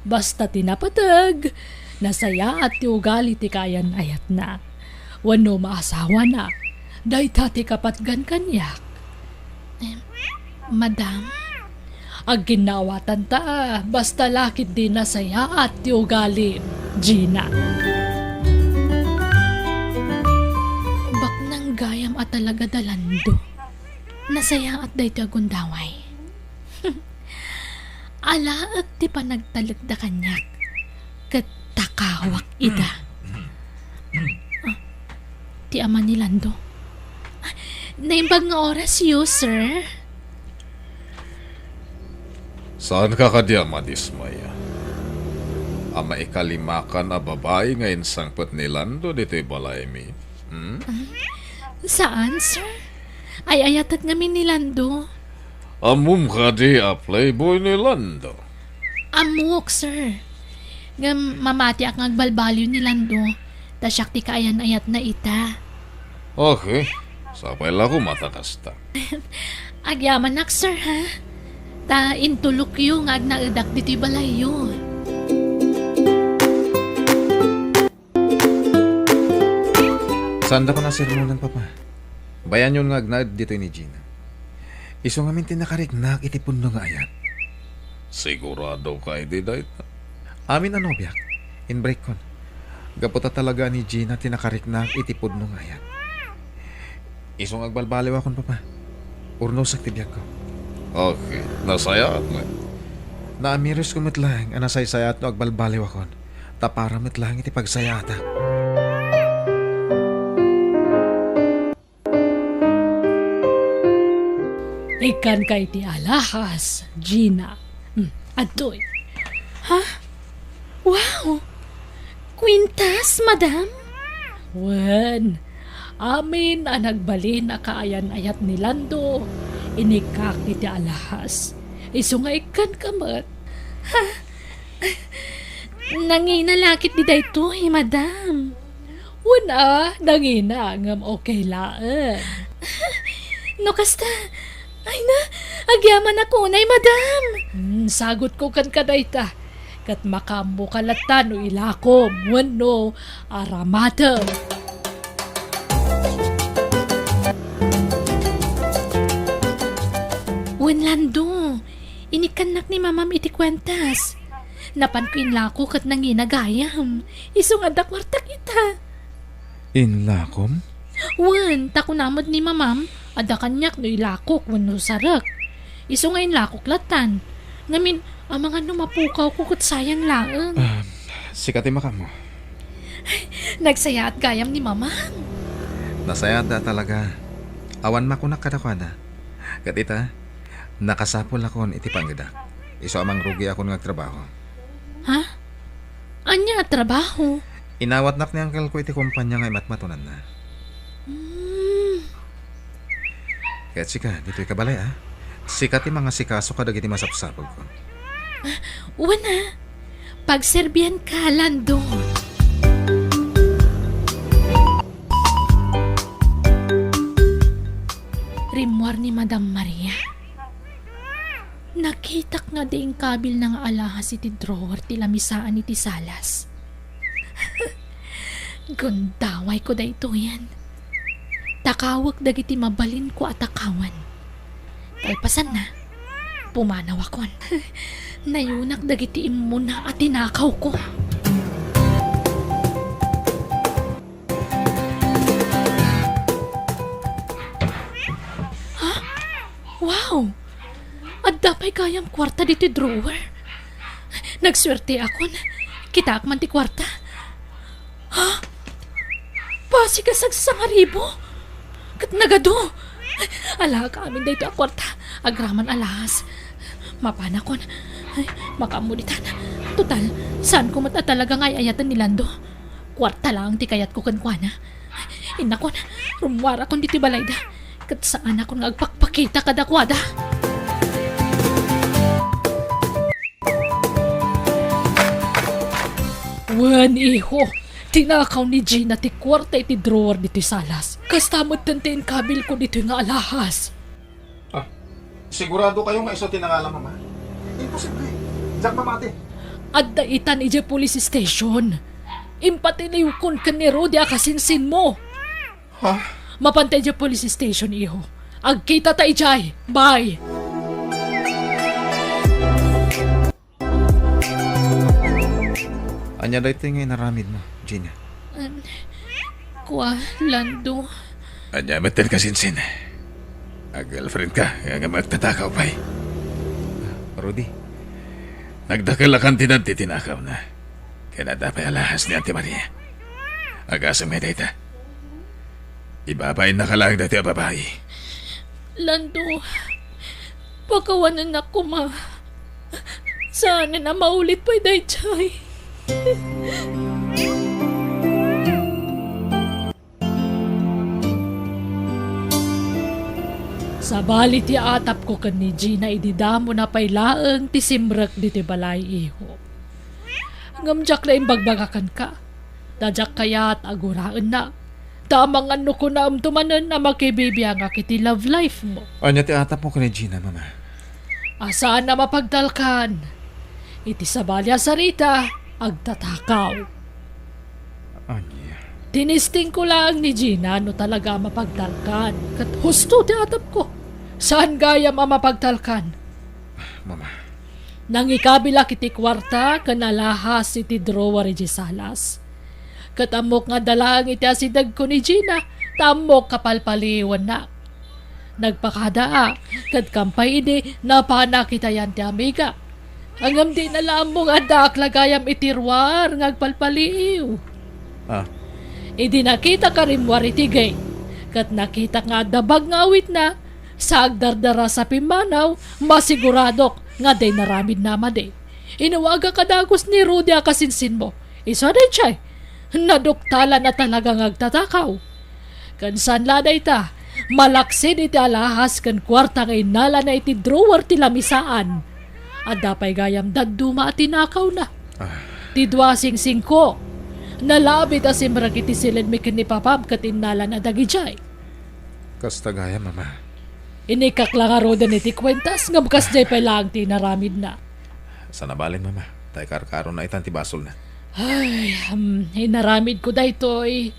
Basta tinapatag, nasaya at ti ugali ti kayan ayat na. Wano maasawa na, dahi tati kapatgan kanyak. Madam? Ag ginawatan ta, basta lakit din na saya at tiugali, Gina. Baknang gayam at talaga dalando. Nasaya at day gundaway. Alaag ti pa nagtalag da kanyak. Katakawak ida. Ti ama ni Lando. Naimbag nga oras yu, sir. Saan ka kadya, Madismaya? Ama ikalimakan a babae ngayon sangpot ni Lando dito'y balay mi. Saan, sir? Ay ayatat ngamin ni Lando. Amum ka di a playboy ni Lando. Amok, sir. Ngam mamati ak ngagbalbalyo ni Lando. Tasyak ti kaayan-ayat na ita. Okay, sapay lang ko matakasta. Agyaman nak, sir, ha? Ta intulok yung agnaidak dito'y balayo. Sanda ko na sermonan, Papa. Bayan yun nga agnaid dito ni Gina. Iso nga mintin nakarignak iti puno nga ayat. Sigurado ka di dahit. Amin na nobyak, in break kon. Gaputa talaga ni Gina tinakarignak iti puno nga ayat. Iso nga agbalbaliw akon, Papa. Urno sa tibyak ko. Okay, nasaya at nga. Naamiris ko mitlang anasaysayat no agbalbaliw akon. Tapara mitlang iti pagsayata. Ikan kay ti alahas, Gina. Adoy. Ha? Wow! Quintas, madam? Wen, amin ang nagbalin na kaayan-ayat ni Lando. Inikak ni ti alahas. Iso nga ikan kamat. Ha? Nanginalakit di dayto, madam. Una, nangina ngam okay laan. No kasta, ay na, agyaman ako nay, madam. Sagot ko kan kadayta. Kat makambo kalatan o ilakom, wano, aramata. Wen Lando, inikanak ni mamam iti kwentas. Napan ko inlako kat nanginagayam. Isong anda kwarta kita. Inlakom? Wen, takunamod ni mamam, ada kanyak no ilakok wano sarak. Iso nga inlakok latan. Ngamin, ang mga numapukaw ko kat sayang laang. Sikati makamo. Nagsaya at gayam ni mamam. Nasaya da talaga. Awan makunak kadakwada. Katita, nakasapol akon iti panggida. Iso amang rugi ako ng trabaho. Ha? Anya trabaho? Inawat nak ni uncle ko iti kumpanya nga imatmatunan na. Kaya sika, dito'y kabalay Sikat ti mga sikaso ka dagiti masapsapol ko. Wana, pagserbihan ka, Lando. Rimwar ni Madam Maria. Nakitak nga diing kabil ng alahas iti drawer ti lamisaan iti salas. Gundaway ko da ito yan. Takawag dagiti mabalin ko at akawan. Kalpasan na, pumanaw akon. Nayunak dagiti imuna at tinakaw ko. Ha? Wow! At dapay kayang kwarta dito drawer. Nagswerte akon. Kita akman ti kwarta. Ha? Pasi ka sagsangaribo? Kat nagado? Ala ka amin dito a kwarta. Agraman alahas. Mapanakon. Ay, makamuditan. Total, saan ko mata talaga ngay ayatan ni Lando? Kwarta lang ti kayat ko kankwana. Inakon, rumwara kon diti balayda. Kat saan ako nagpakpakita kadakwada? Wan iho, tinakaw ni Gina ti kwarta iti drawer diti salas. Kastamot tantiin kabil ko dito nga alahas. Sigurado kayo nga iso tinangalan, Mama? Imposible. Diyak mamati. At daitan ije police station. Impatiliw kon kaniro di akasinsin mo. Ha? Mapantay ije police station iho. Agkita ta ijay. Bye! Anya dahi ito nga naramid mo, Gina. Kwa, Lando. Anya, matil ka sinsin. Girlfriend ka, nga magtatakaw pa Rudy, nagdakalakan tinanti tinakaw na. Kaya nadapay alahas ni Auntie Maria. Agasang may data. Ibabayin na ka lang dati ang babae. Lando, pagkawanan ako ma. Sana na maulit pa day chay. Sa bali ti atap ko kan ni Gina ididamo na pay laeng ti simrek di ti balay iho. Ngamjak na imbagbagakan ka. Dajak kayat aguraan na. Tamang ano ko na amtumanan na makibibiyang akiti love life mo. Anya ti atap mo ka ni Gina, mama. Asaan na mapagdalkan? Iti sa balya sarita, agtatakaw. Anya. Tinisting ko lang ni Gina no talaga mapagdalkan. Kat husto ti atap ko. Saan gaya mapagdalkan? Mama. Nang ikabila kiti kwarta, kanalahas iti drawer iti salas. Katamok nga dalang iti asidag ko ni Gina, tamok kapalpaliwan na. Nagpakadaa, kat kampay ini, napanak kita yan ti amiga. Hangam di na lamong adak lagayam itirwar, ngagpalpaliw. Ah, Idi nakita ka rimwar iti gay. Kat nakita nga dabag ngawit na, sa agdardara sa pimanaw, masiguradok nga day naramid naman de. Inawaga kadagos ni Rudy akasinsin mo. Isa day chay. Naduktala na talagang agtatakaw. Kan saan laday ta, malaksin iti alahas kan kwarta nga inala na iti drawer ti lamisaan. At dapay gayam daduma at tinakaw na. Ti dwasing singko. Nalabit asimrag iti silid mi kinipapab kat inala na dagijay. kasta gaya, mama. Inikaklang roda iti kwentas ngam kas jay pay lang ti naramid na. Sa nabalin, mama. Tay karkaro na itan ti basol na. Ay, hinaramid ko daytoy.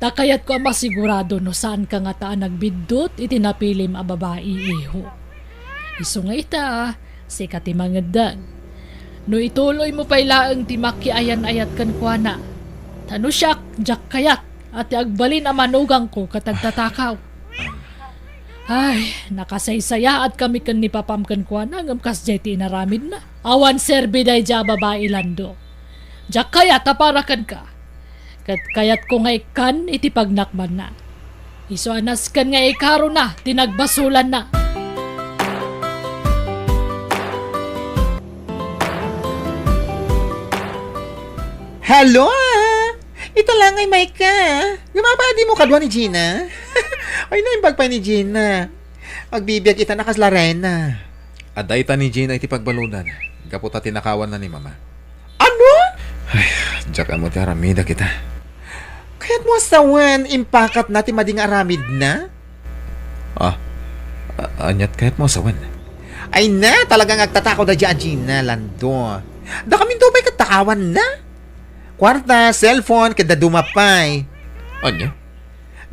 Takayat ko ang masigurado no saan ka nga taan nagbidot iti napilim a babae iho. Iso nga ita, sikat ti mangadan. No ituloy mo pa'y laang ti makiayan-ayat kan kwa na. Tano siyak, jak kayat, at agbalin ang manugang ko katagtatakaw. Ay, nakasaysaya at kami kan ni papam kan kwa na ngam kas jeti naramid na. Awan serbi day ja babae Lando. Jak kayat aparakan ka. Kat kayat ko nga ikan iti pagnakman na. Iso anas kan nga ikaro na, tinagbasulan na. Hello! Ito lang ay Micah. Gumabadi mo kadwa ni Gina. Ay naimbag pa ni Gina. Magbibiyag kita na kaslarena. Aday ta ni Gina iti pagbalunan. Kaputa tinakawan na ni mama. Ano? Diyak mo ti aramida kita. Kaya't mo asawan, impakat na ti mading aramid na? Anyat kaya't mo asawan. Ay na, talagang agtatakaw na dyan, Gina, Lando. Da kami do may katakawan na. Kwarta, cellphone, kada dumapay. Anya?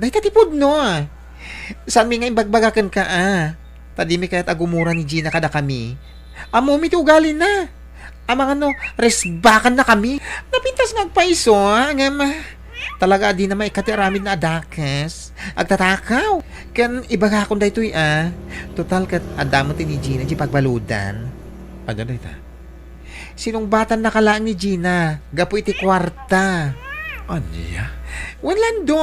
Dahil tatipod no. Saan mi nga imbagbagakan ka Tadi mi kaya't agumura ni Gina kada kami. Amo mi ti ugali na. Amang ano, resbakan na kami. Napintas ngagpaiso talaga di na may katiramid na adakas. Agtatakaw. Kan ibagakon da ito'y Total kat adamo ti ni Gina di pagbaludan. Anya dahi ta? Sinong batan nakalaan ni Gina? Gapo iti kwarta. Anya? Walang do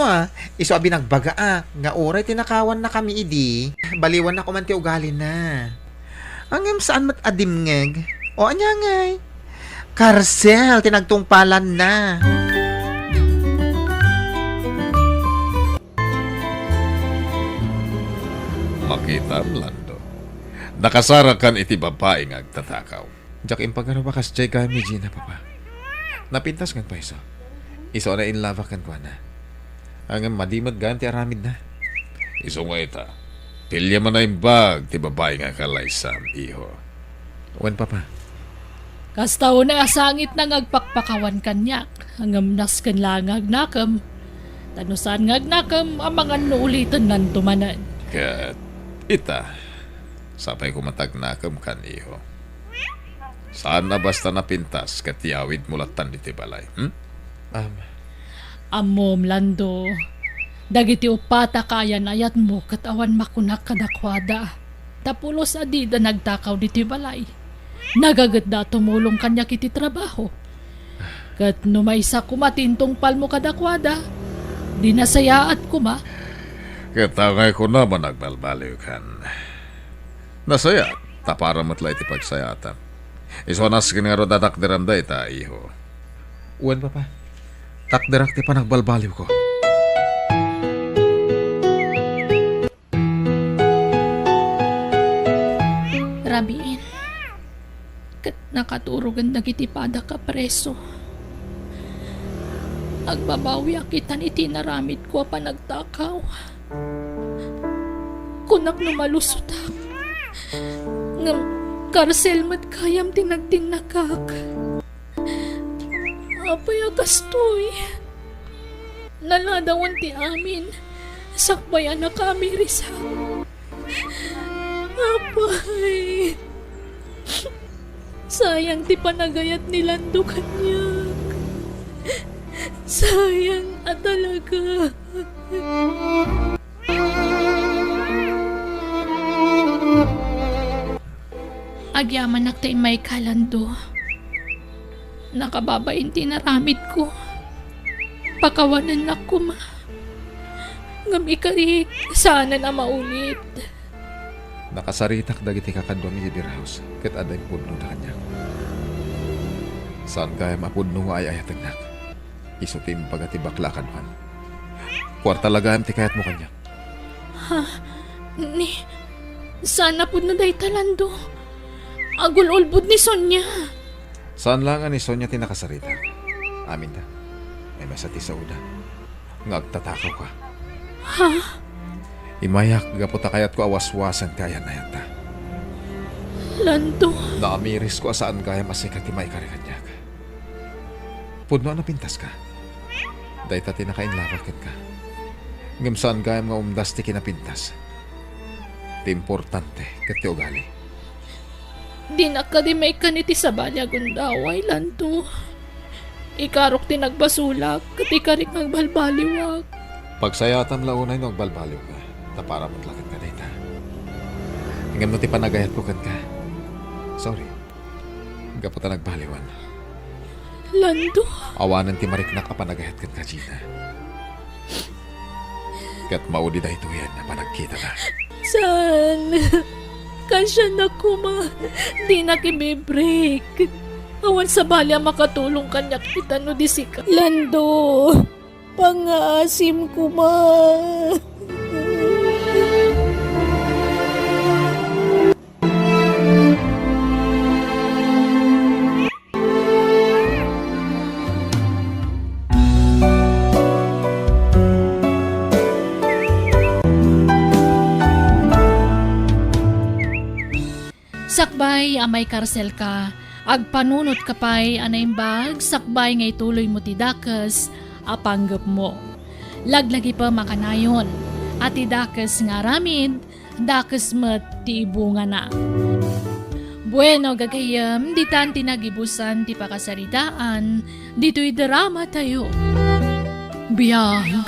Iso abi nagbaga nga oray tinakawan na kami idi. Baliwan na ko man ti ugali na. Angam saan mat adimngeg? O anya ngay? Karsel, tinagtungpalan na. Makita, Lando. Nakasarakan iti babae nga agtatakaw. Diyak impagano ba kas jay kami Gina, papa? Napintas nga pa iso. Iso na in love kan kwa na. Hanggang madimad gan ti aramid na. Iso nga ita. Pilya man na imbag ti babae nga kalaysam, iho. Wan, papa. Kastaw na asangit na ngagpakpakawan kanyak. Hangam nas kan lang agnakam. Tanusan ngagnakam ang mga nuulitan nan tumanan. Kat ita. Sapay kumatag nakam kan, iho. Saan na basta napintas kat yawid mulatan diti balay? Amom, Lando. Dagiti upata kaya nayat mo katawan makunak kadakwada. Tapulos adida nagtakaw diti balay. Nagagat da tumulong kanya kiti trabaho. Kat numaysa kumatintong palmo kadakwada. Di nasayaat kuma. Katangay ko naman nagbalbaliw kan. Nasaya, tapara matlay ti pagsayatan. Isonas kinaro dadak diranday ta, iho. Uwan, Papa. Takderak ti pa nagbalbaliw ko. Rabiin. Kat nakaturugan na kitipada ka preso. Agbabawi akitan itinaramit ko pa nagtakaw. Kunak numalusot ako. Ngam karsel mat kayam tinagtinakak. Apay agastoy. Naladawan ti amin. Sakbayan na kami risa. Apay. Sayang ti panagayat ni Lando kanyak. Sayang at talaga. Agyaman nakta may kalando. Nakababain tinaramid ko. Pakawanan na ko ma. Ngam ikarik, sana na maulit. Nakasaritak dagiti kakadwa mi di house. Ket aday pudno na kanya. Saan kaya mapudno nga ay ayatagnak? Isutim pagati baklakan man. Kwarta lagam ti kayat mo kanya. Ni, sana po na day talando. Agul-ulbud ni Sonya. Saan lang ni Sonya tinakasarita? Amin ta. May masati sa uda. Ngagtatakaw ka. Ha? Imayak gaputa kayat ko awaswasan kaya na yata. Lando. Naamiris ko saan kaya masikat imay karikanyak. Pudno na pintas ka. Day ta tinakainlavakin ka. Ngam saan kaya mga umdas ti kinapintas. Ti importante kat ti ugali. Di nakadimay ka niti sa balyagon daway, Lando. Ikarok tinagbasulak, katikarik nagbalbaliwag. Pagsayatan launay no agbalbaliw ka. Tapara mo't lakit ka data. Hinggan mo ti panagayat ko kan ka. Sorry. Gaputa nagbaliwan. Lando. Awanan ti mariknak a panagayat kan ka, Gina. Kat maudi da ito yan na panagkita na. San? Kasya na kuma. Di na kibibreak. Awan sa balya makatulong kanya kita no di sika. Lando. Pangasim kuma. Sakbay amay karsel ka, agpanunot kapay anaimbag, sakbay ngay tuloy mo ti dakas, apanggap mo. Laglagi pa makanayon, at ti dakas nga ramid, dakas mat ti ibunga na. Bueno gagayam, di tan tinagibusan ti pakasaritaan, dito'y drama tayo. Biyag,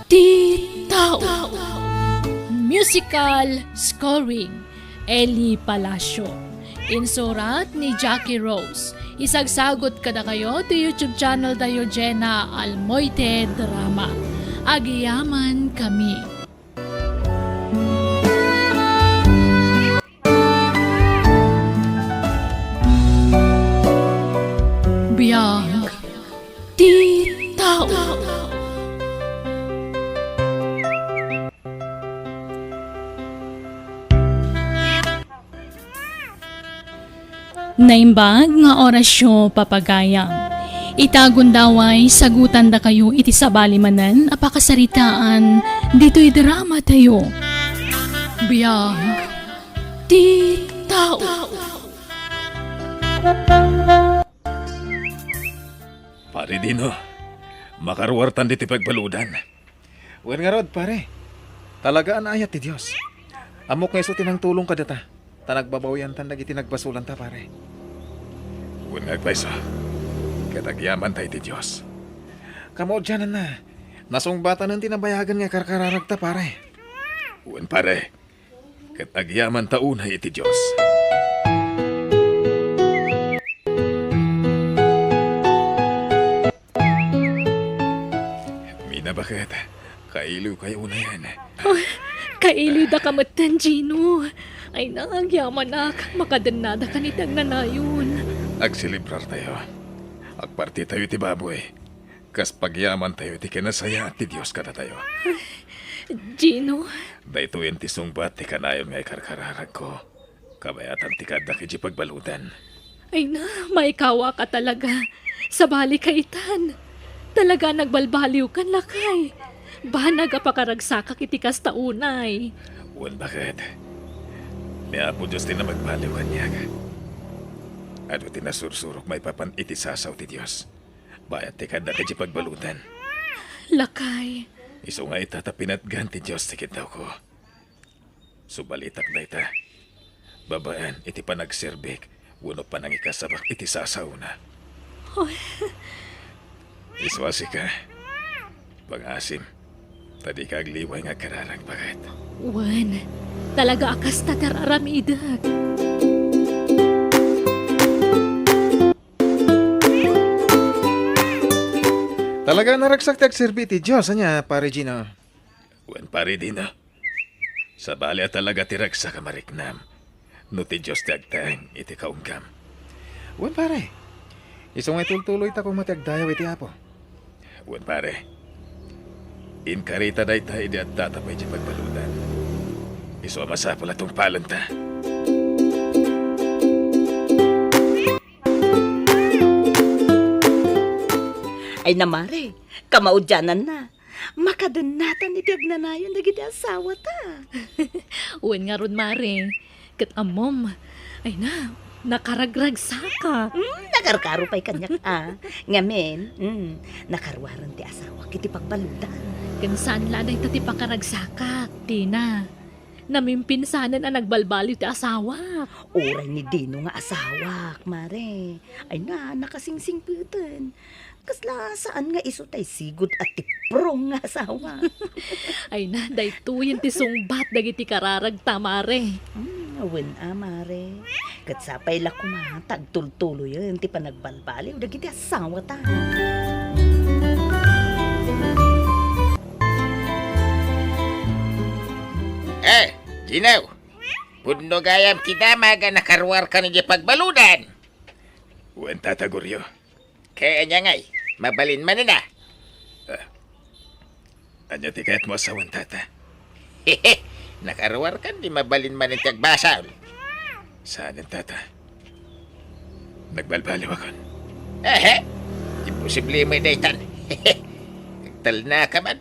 ti tao. Musical scoring. Eli Palacio. Insurat ni Jackie Rose. Isagsagot kada kayo to YouTube channel tayo Jenna Almoite Drama. Agiyaman kami. Biyag. Ti tao. Naimbag nga orasyo papagayam. Itagon daway sagutan da kayo iti sabali manan apakasaritaan dito'y drama tayo. Biyag ti tao. Pare Dino, makaruwartan diti pagbaludan. Uwan nga rod, pare. Talagaan ayat ti Diyos. Amok nga iso tinang tulong ka data. Tanagbabawian tan nagiti nagbasulan ta, pare. Uwan nagpaiso. Katagyaman tayo ti Diyos. Kamo dyan na. Nasungbatan ng tinabayagan nga karkararag ta pare. Uwan pare. Katagyaman taunay iti Diyos. Mina bakit? Kailiw kayo na yan. Kaili da kamatan, Gino. Ay nagyaman ak, makadanada ka ni nanayon. Agsilibrar tayo. Agparti tayo ti baboy. Kas pagyaman tayo ti kinasaya ti Diyos ka na tayo. Gino, Dahito yan ti sungbat ti kanayon ngay karkararag ko. Kabayatan ti kada kiji pagbalutan. ay na, may kawa ka talaga. Sa bali kaitan. Talaga nagbalbaliw kan lakay. Banag apakaragsaka kiti kastaunay. Uwan bakit? May apo Diyos din na magbaliw kanyag. At ti nasursurok may papan iti sasaw ti Diyos. Bayat ti kada kiji pagbalutan. Lakay. Iso nga itatapinatgan ti Diyos tikit daw ko. Subalitak na ita. Babaan iti panagserbik. Uno pa nang ikasabak iti sasaw na. Iswasi ka. Pangasim. Tadi ka agliway nga kararang bakit. Wan, talaga akas tatararamidag. Talaga naragsak ti agserbi ti Diyos, anya, pare Gino. Uwan pare din na. Sa balya talaga tiragsa ka mariknam. No ti Diyos ti agtang iti kaungkam. Uwan pare. Iso nga tultuloy ta kung matiagdayaw iti apo. Uwan pare. Inkarita day tayo di at tatapay di pagbalutan. Iso masapal atong palanta. Ay namare, kamaudyanan na. Makadanatan iti agnanayon dagiti asawa ta. Uwan nga ron, Mare. Kat amom. Ay na, nakaragrag saka. Nakarkaro pa'y kanyak Ngamen, nakarwaran ti asawa kiti pagbalutan. Kansan laday tati pakaragsaka, Tina. Namimpinsanan ang nagbalbaliw ti asawa. Oray ni Dino nga asawa, mare. Ay na, nakasingsing putan. Kasla saan nga iso tay sigod at tiprong nga asawa. Ay na, daytuyin ti sungbat dagiti kararag tamare. Awen mare. Kat sapay la kuma, tagtultulo yun, ti panagbalbaliw, dagiti asawa ta. Ginaw. Pudno gayam kita maga nakarwar ka ni pagbaludan. Uwan tataguryo. Kaya niya ngay, mabalin man na. Anya ti kayat mo asawan tata. Hehe, nakarwar ka di mabalin man ang tagbasal. Saan ang tata? Nagbalbaliw ako. Imposible may daytan. Hehe, nagtal na ka man.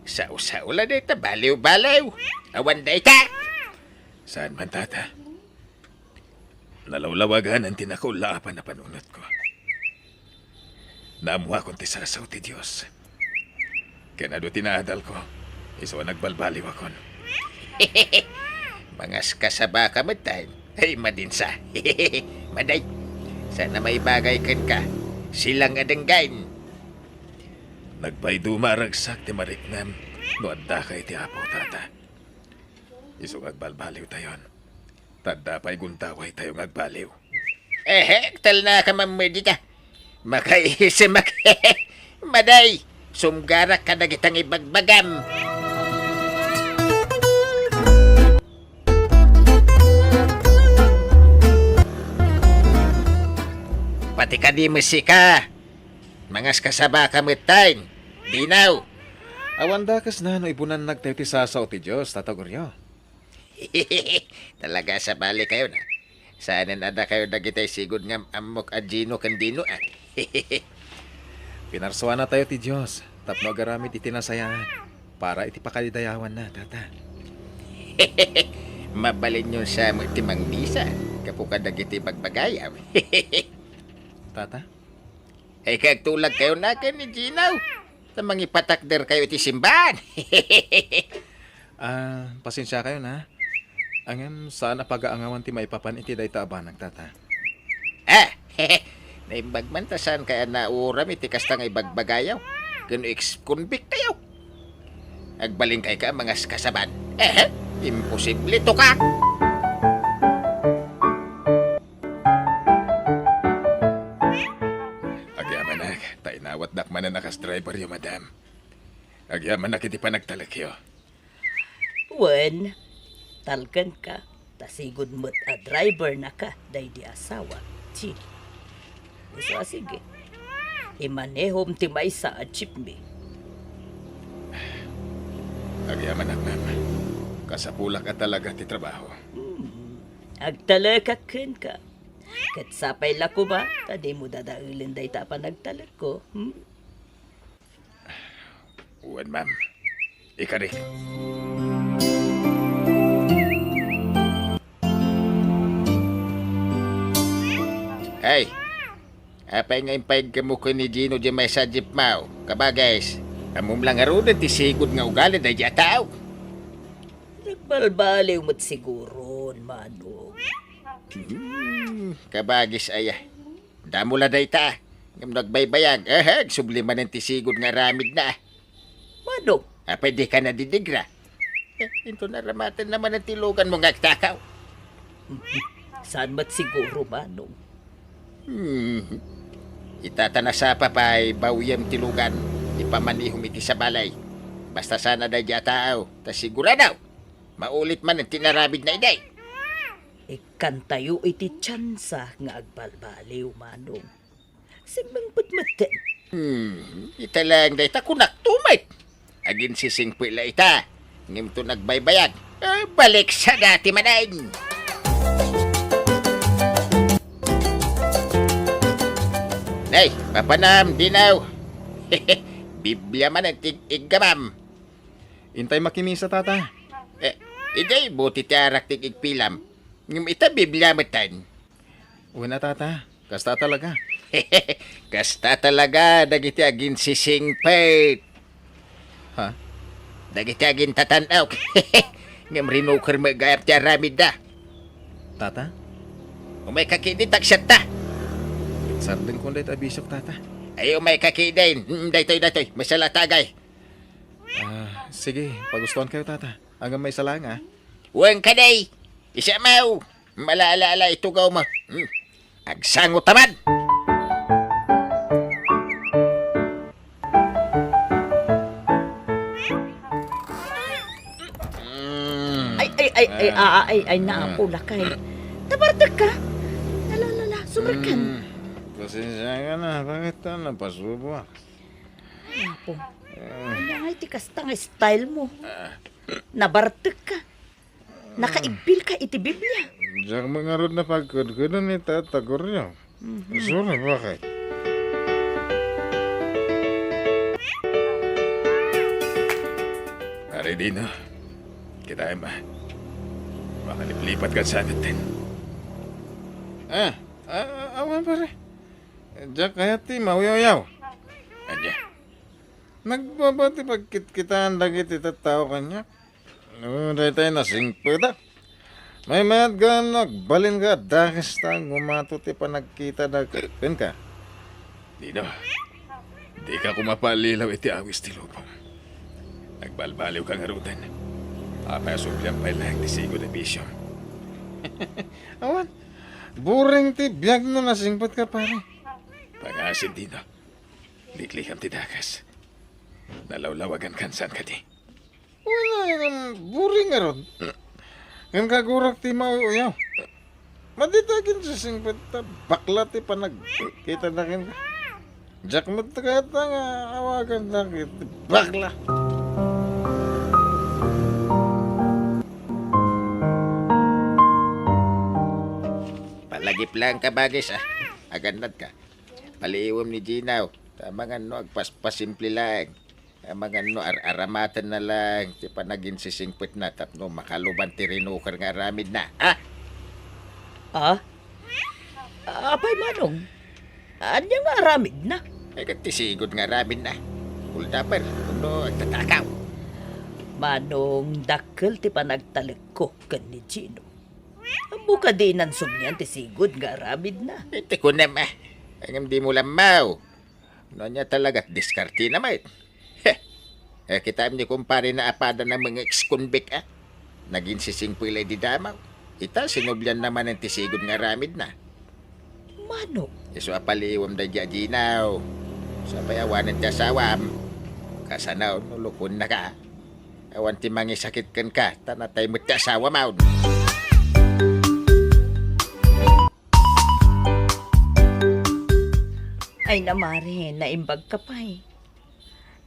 Sao-sao la dayta, baliw-baliw. Awan dayta. Saan man tata? Nalawlawagan ang tinakaulapan na panunot ko. Naamuha kong tisasaw ti Diyos. Kaya na do tinaadal ko. Iso nagbalbaliw akon. Mangas ka sa baka matay. Ay, madinsa. Maday. Sana may bagay kan ka. Silang adenggain. Nagbay dumaragsak ti mariknam. No adda kay ti apo tata. Iso agbalbaliw tayon. Tadda pa'y guntaway tayo agbaliw. Tal na ka mamedita. Makaisip Maday. Sumgarak ka na kitang ibagbagam. Pati ka di musika. Mangas ka sa baka matayin. Dinaw. Awan dakas na no ibunan nagtayo ti sasaw ti Diyos, tataguryo. Talaga sa bali kayo na. Saanan ada kayo dagitay sigod nga amok adjino kandino Pinarsuan na tayo ti Diyos, tapno agaramit iti nasayahan, para iti pakalidayawan na, tata. Mabalin yun sa timang misa. Kapuka dagiti bagbagayam. Tata? Ay kagtulag kayo na ka ni Ginaw. Tamang ipatakder kayo iti simbahan. Pasensya kayo na. Angem, saan na pag-aangawan ti maipapan iti dayta abanag, tata? Naimbagmantasan kaya nauram iti kasta nga ibagbagayaw. Kano ex-convict kayo. Agbaling kay ka mga kasaban. Imposible to ka. Agyaman na, tainawat dakman na nakas driver yo, madam. Agyaman na kiti pa nagtalakyo. Wen, talkan ka. Tasigod mo't a driver na ka, day di asawa. Chi. So, sige. Imanehom ti may sa a jeep me. Agyaman na, ma'am. Kasapula ka talaga ti trabaho. Agtalakakin ka. Kat sapay lako ba, tadi mo dadaulin day ta pa nagtalak ko. Uwan, ma'am. Ikarik. Hey, apay nga impayag ka mo ko ni Gino di may sa jeep mau. Kabagay, amom lang arudan ti sigod nga ugali na diya tao. Nagbalbaliw mo't siguro, manong. Kabagis aya. Damo la day ta. Ngam nagbaybayag. Subliman ng ti sigod nga ramid na. Manong, Apay di ka na didigra. Ito naramatan naman ang tilugan mo nga takaw. saan mo't siguro, manong? Itatanasa pa pa'y bawiyam tilugan. Ipamanihom iti sa balay. Basta sana da diya tao. Ta sigura daw. Maulit man ang tinarabid na iday. Ikan tayo iti tsansa nga agbalbaliw, manong. Simbang putmaten. Ita lang da ita kunak tumit. Agin sisingpwi la ita. Ngim to nagbaybayag. Balik sa dati manain. Nay, papanam, dinaw. Biblia man ang tig-iggamam. Intay makimisa, tata. Iday, buti tiarak tig-igpilam. Ngim ita Biblia matan. Uwan na, tata. Kasta talaga. Kasta talaga, dagiti agin sisingpit. Ha? Dagiti agin tatanaw. Ngim rinukar magayap ti aramid da. Tata? Umay kakidin taksat ta. Sardin kong dahit abisok, tata. Ay umay kakidin. Daytoy. Masala tagay. Sige, pagustuhan kayo, tata. Hanggang may salang, ah. Huwag ka day. Isa mau. Malaala-ala ito gaw mo. Agsango tamad. Ay, naapula kay. Tabartag ka. Lala, sumarkan. Pasensya ka na. Bakit ka napasubo? Apo. Ay, tikas nga style mo. Nabartag ka. Nakaibil ka iti Biblia. Diyak mga rod na pagkudkudan ni tatagor niyo. Sorry, bakit? Pare Dino, kita ay ma. Makaliplipat ka sa natin. Awan pare. Diyak kaya ti mauyaw-yaw. Anya, Nagbabati pagkit-kitaan lagi ti tao kanya. Dahil tayo nasingpita. May mayat ka nagbalin ka dahil gumato ti panagkita na kan ka. Dino, di ka kumapalilaw iti awis ti lupong. Nagbalbaliw ka nga rudan. Apasublang pa lang ti sigo na bisyo. Awan, buring ti biyag no nasingpit ka pare. Pangasin Dino, liklikan ti dakas. Nalawlawagan kansan ka di. Wala yung buring nga ron. Kan kagurak ti mauyaw. Maditagin sa singpit ta bakla ti panagkita na kin ka. Jack mo kata nga awagan na kiti bakla. Palagip lang ka bagis Agandad ka. Paliiwam ni Ginaw. Tamang agpaspasimple lang. Mga aramatan na lang. Di pa naging sisingpit na tapno makaluban ti rinukar nga aramid na. Apay, manong. Anya nga aramid na. Ay katisigod nga aramid na. Uldaper, kuno agtatakaw. Manong dakkel ti panagtalik ko kan ni Gino. Ang buka di nan sumyan ti sigod nga aramid na. Ito ko naman. Ang di mo lamaw. No niya talaga diskarte na mate. Kita ni kumpare na apada ng mga ex-convict Naging sising pulay di damaw. Ita sinubyan naman ng tisigod nga ramid na. Mano? Iso apaliwam da jajinaw. Sa payawanan ti asawam. Kasanaw nulukon na ka. Awan ti mangisakit kan ka. Tanatay mo ti asawa maun. Ay namari, naimbag ka pa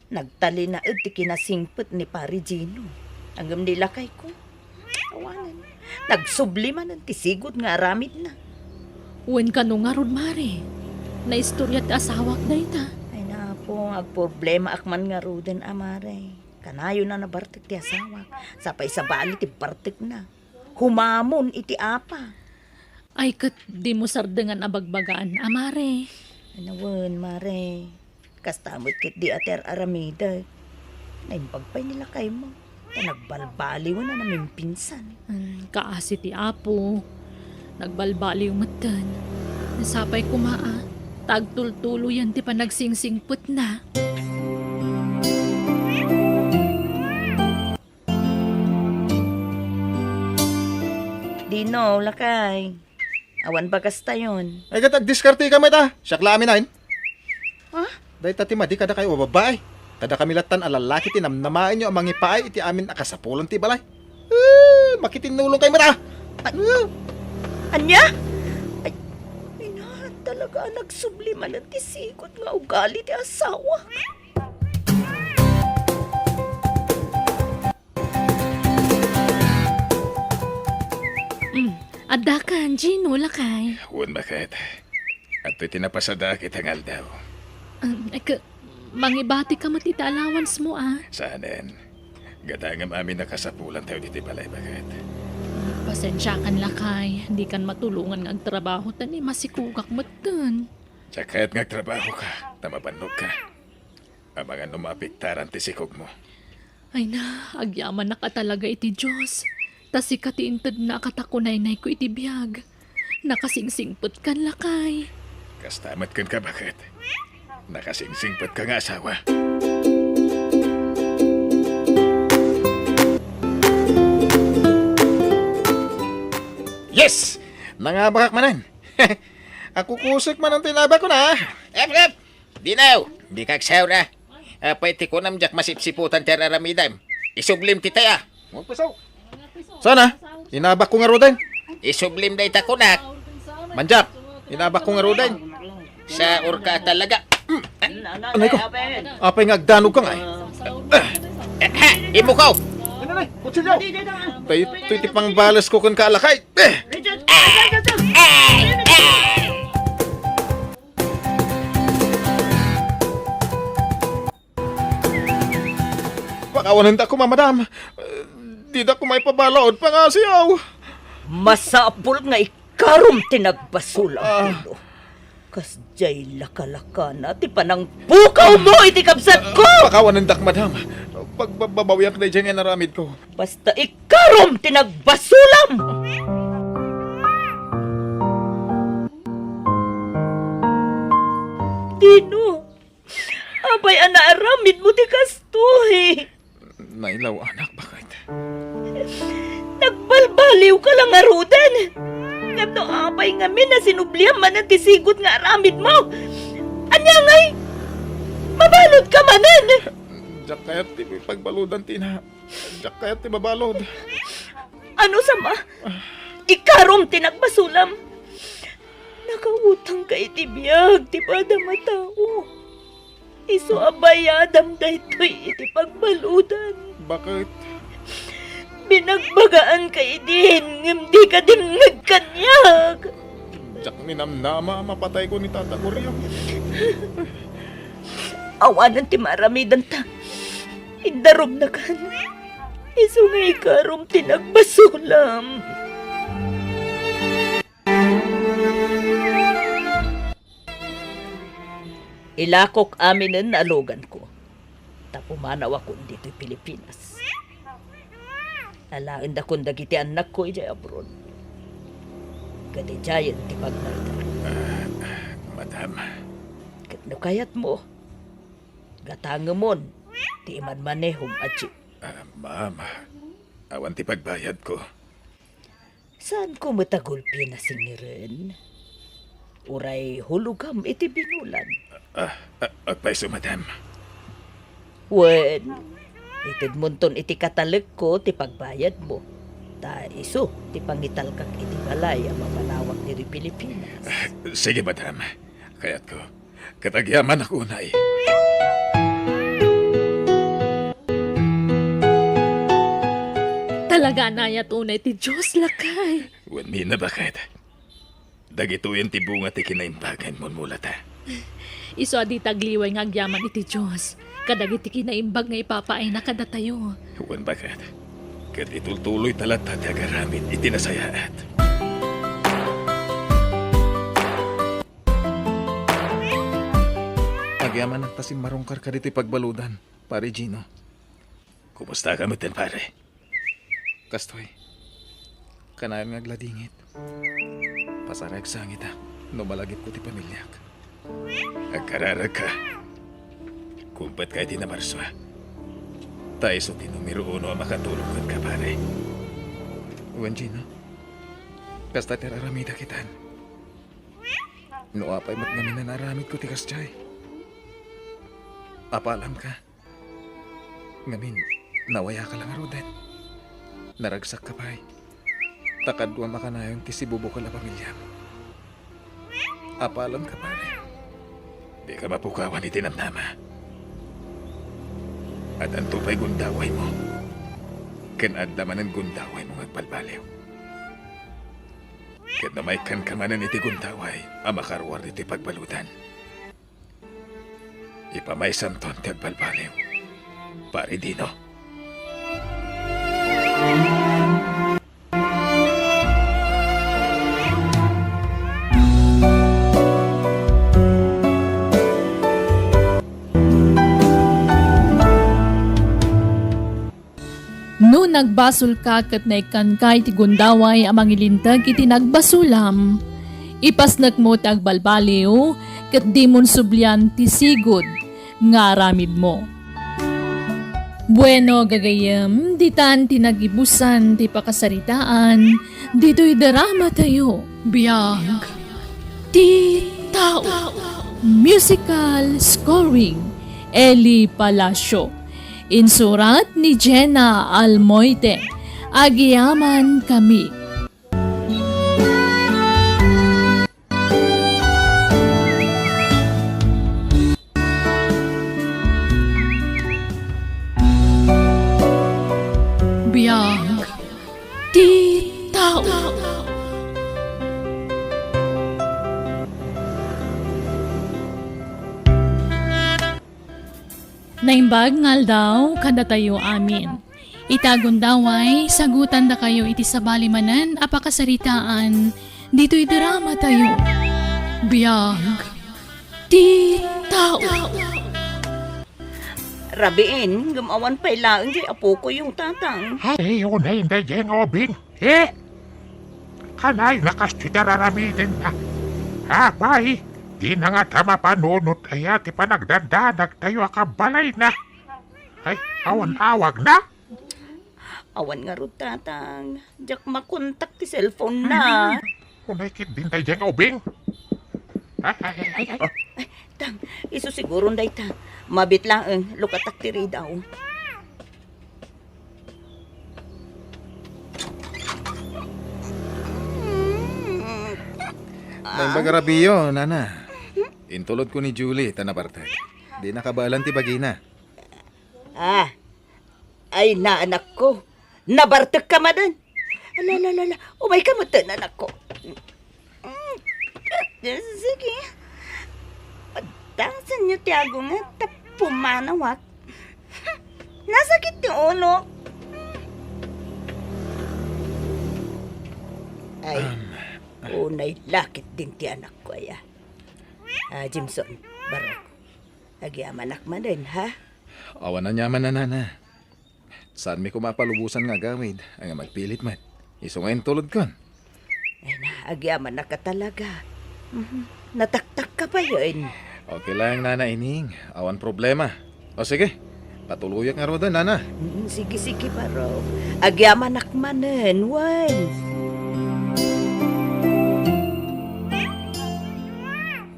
Nagtali na ti kinasingpot ni Pari Gino. Hanggang nilakay ko. Awanan. Nagsubliman ng tisigod nga aramid na. Wen ka no nga rod, Mare. Naistorya ti asawak da ita. Ay na po, agproblema akman nga ruden amare. Kanayo na nabartik ti asawak. Sapay sa bali ti bartik na. Humamon iti apa. Ay kat di mo sardengan abagbagaan, Amare. Anawan, mare. Kastamot kit di ater aramida. Naimbag pa'y nila kay mo. Nagbalbaliw na namin pinsan. Kaasi ti Apo. Nagbalbali yung matan. Nasapay kumaa. Tagtultulo yan ti panagsingsingput na. Dino, lakay. Awan bagas tayon. Ay gatag diskarte ka mata. Syakla amin nain. Ha? Dahil tati madi kada kayo babae. Kada kami latan alalaki tinamnamain nyo ang mga ipaay iti amin akasapulan ti balay. Makitinulong kayo mata. Anya? Ay, na, talaga nagsubliman ng tisikot nga ugali ti asawa. Adakan, Gino, lakay. Huwag bakit. At tinapasada kitang aldaw. Mangibati ka matita allowance mo, Saanin? Gadangam amin nakasapulan tayo diti balay bakit. Pasensya kan lakay. Hindi kan matulungan ng trabaho tani masikugak mo dun. Tsaka't ngagtrabaho ka, tamabanog ka. Ang mga numapiktaran tisikog mo. Ay na, agyaman na ka talaga iti Diyos. Tas ikatiintad na katakunay-nay ko iti biyag. Nakasingsingpot kan lakay. Kastamat kan ka bakit? Nakasingsingpot ka nga asawa. Yes! Nangabakak manan. Ako kusik man ang tinaba ko na. Ep! Dinaw! Di kaksaw na. Apay ti ko namjak masipsiputan ti raramidam. Isublim ti taya. Sana, inabak ko nga rodan. Isublim day ta kunak. Manjak, inabak ko nga rodan. Sa urka talaga. Anay ko, apay nga agdanog ka nga. Imukaw! Tayo iti pang balas ko kung kaalakay. Pakawanan ta ko, mamadam. Di da ko may pabalaod pa nga siyaw. Masapul nga ikarom tinagbasulang tilo. Kasjay lakalaka na ti panang bukaw mo iti kabsat ko! Pakawanan ta, madam. Pagbabawiak na dyan nga naramid ko. Basta ikarom tinagbasulam! Dino, abay anaaramid mo ti kastuhi. Nailaw, anak, bakit? Nagbalbaliw ka lang arudan. Ngam abay nga min na sinublihan man ang tisigot nga aramid mo. Anya ngay, mabalod ka manan. Diyak kaya't ti pagbalodan, tina. Diyak kaya't ti babalod. Ano sama? Ikarom tinagbasulam. Nakautang ka iti biyag, ti bada matao. Iso abayadam daytoy iti pagbaludan. Bakit? Binagbagaan ka idin, hindi ka din nagkanyag. Diyak minamnama, mapatay ko ni Tata Goryo. Awanan ti maramidan ta. Indarom na kan. Iso nga ikarom tinagbasulam. Ilakok amin ang nalugan ko. Tapumanaw ako dito Pilipinas. Alain da kung dagiti anak ko ijay abroad. Gadi jayan ti pagnaita. Madam, Kat no kayat mo. Gatangamon, ti man manehom achi. ma'am, awan ti pagbayad ko. Saan ko matagulpi na singiren? Uray hulugam iti binulan. Agpaiso, madam. Wen, itid munton iti katalag ko ti pagbayad mo. Ta iso, ti pangitalkak iti balay ang mamanawag diri Pilipinas. Sige, madam. Kayat ko. Katagyaman ako unay. Talaga na ya tunay ti Diyos lakay. Wan mi na bakit? Dagituyan ti bunga ti kinaimbagan mo mula ta. Iso adi tagliway nga agyaman iti Diyos. Kadagiti kinaimbag nga ipapaay na kada tayo. Wan bakit? Kat itultuloy talat ti agaramid itinasayaat. Agyaman ang tasim marungkar ka dito'y pagbaludan, pare Gino. Kumusta ka mo ten, pare? Kastoy, kanayon nga gladingit. Pasarag sangit ha, numalagip ko ti pamilyak. Agkararag ka. Kumpat ka iti na marswa. Tayo so ti numero 1 ang makatulungan ka, pare. Uwan, Gino. Kasta tiraramida kitan. Nuapay mat nga minanaramid ko ti kastay. Apalam ka. Ngamin, nawaya ka lang arudet. Naragsak ka pa'y. Takadwa makanayon ti si bubukal a pamilya mo. Apalam ka pare. Di ka mapukawan iti namnama. At ang tupay gundaway mo. Kanaddaman ang gundaway mo agbalbaliw. Kat namay kan kamanan iti gundaway ang makarwar iti pagbalutan. Ipamay samton ti agbalbaliw. Pare Dino. No nagbasol ka kat na ikan kay ti gundaway amang ilintag iti nagbasulam. Ipasnak mo ti agbalbaliw kat di mon sublian ti sigod nga aramid mo. Bueno gagayem, ditan tinagibusan ti pakasaritaan, dito'y darama tayo. Biyag, ti tao. Musical scoring, Eli Palacio. Insurat ni Jenna Almoite. Agiyaman kami. Biyag, ti tao. Naimbag ngal daw, kada tayo amin. Itagon daway, sagutan da kayo iti sabalimanan, apakasaritaan, dito'y drama tayo. Biyag, ti tao. Rabiin, gumawan pa ilaan di apo ko yung tatang. Ay, yun ay hindi dyan, Obing. Kanay, nakastitararamidin na. Abay, di na nga tama panunot ay ati pa nagdandanag tayo akabalay na. Ay, awan-awag na. Awan nga ro tatang. Diyak makontak ti cellphone na. Unay kit din tayo dyan, Obing. Ay. Tang, iso siguro nday ta. Mabit lang ang lukatak ti ri daw. Naimbag Rabiyo, nana. Intulod ko ni Julie, tanapartag. Di nakabalan ti bagina. Ay na anak ko. Nabartek ka madan. Ala, umay ka matan anak ko. Sige. Tangsan niyo tiago nga tapumanawak. Nasakit ti ulo. Ay, unay lakit din ti anak ko ya. Jimson, barok. Agyaman anak man din, ha? Awan na nyaman na nana. Saan mi kumapalubusan nga gawid, ang magpilit man. Iso ngayon tulod kon. Ay na, agyaman na ka talaga. Nataktak ka ka pa yun. Okay lang, Nana Ining. Awan problema. O sige, patuluyak nga ro doon, Nana. Sige baro. Agyaman akmanen, wan.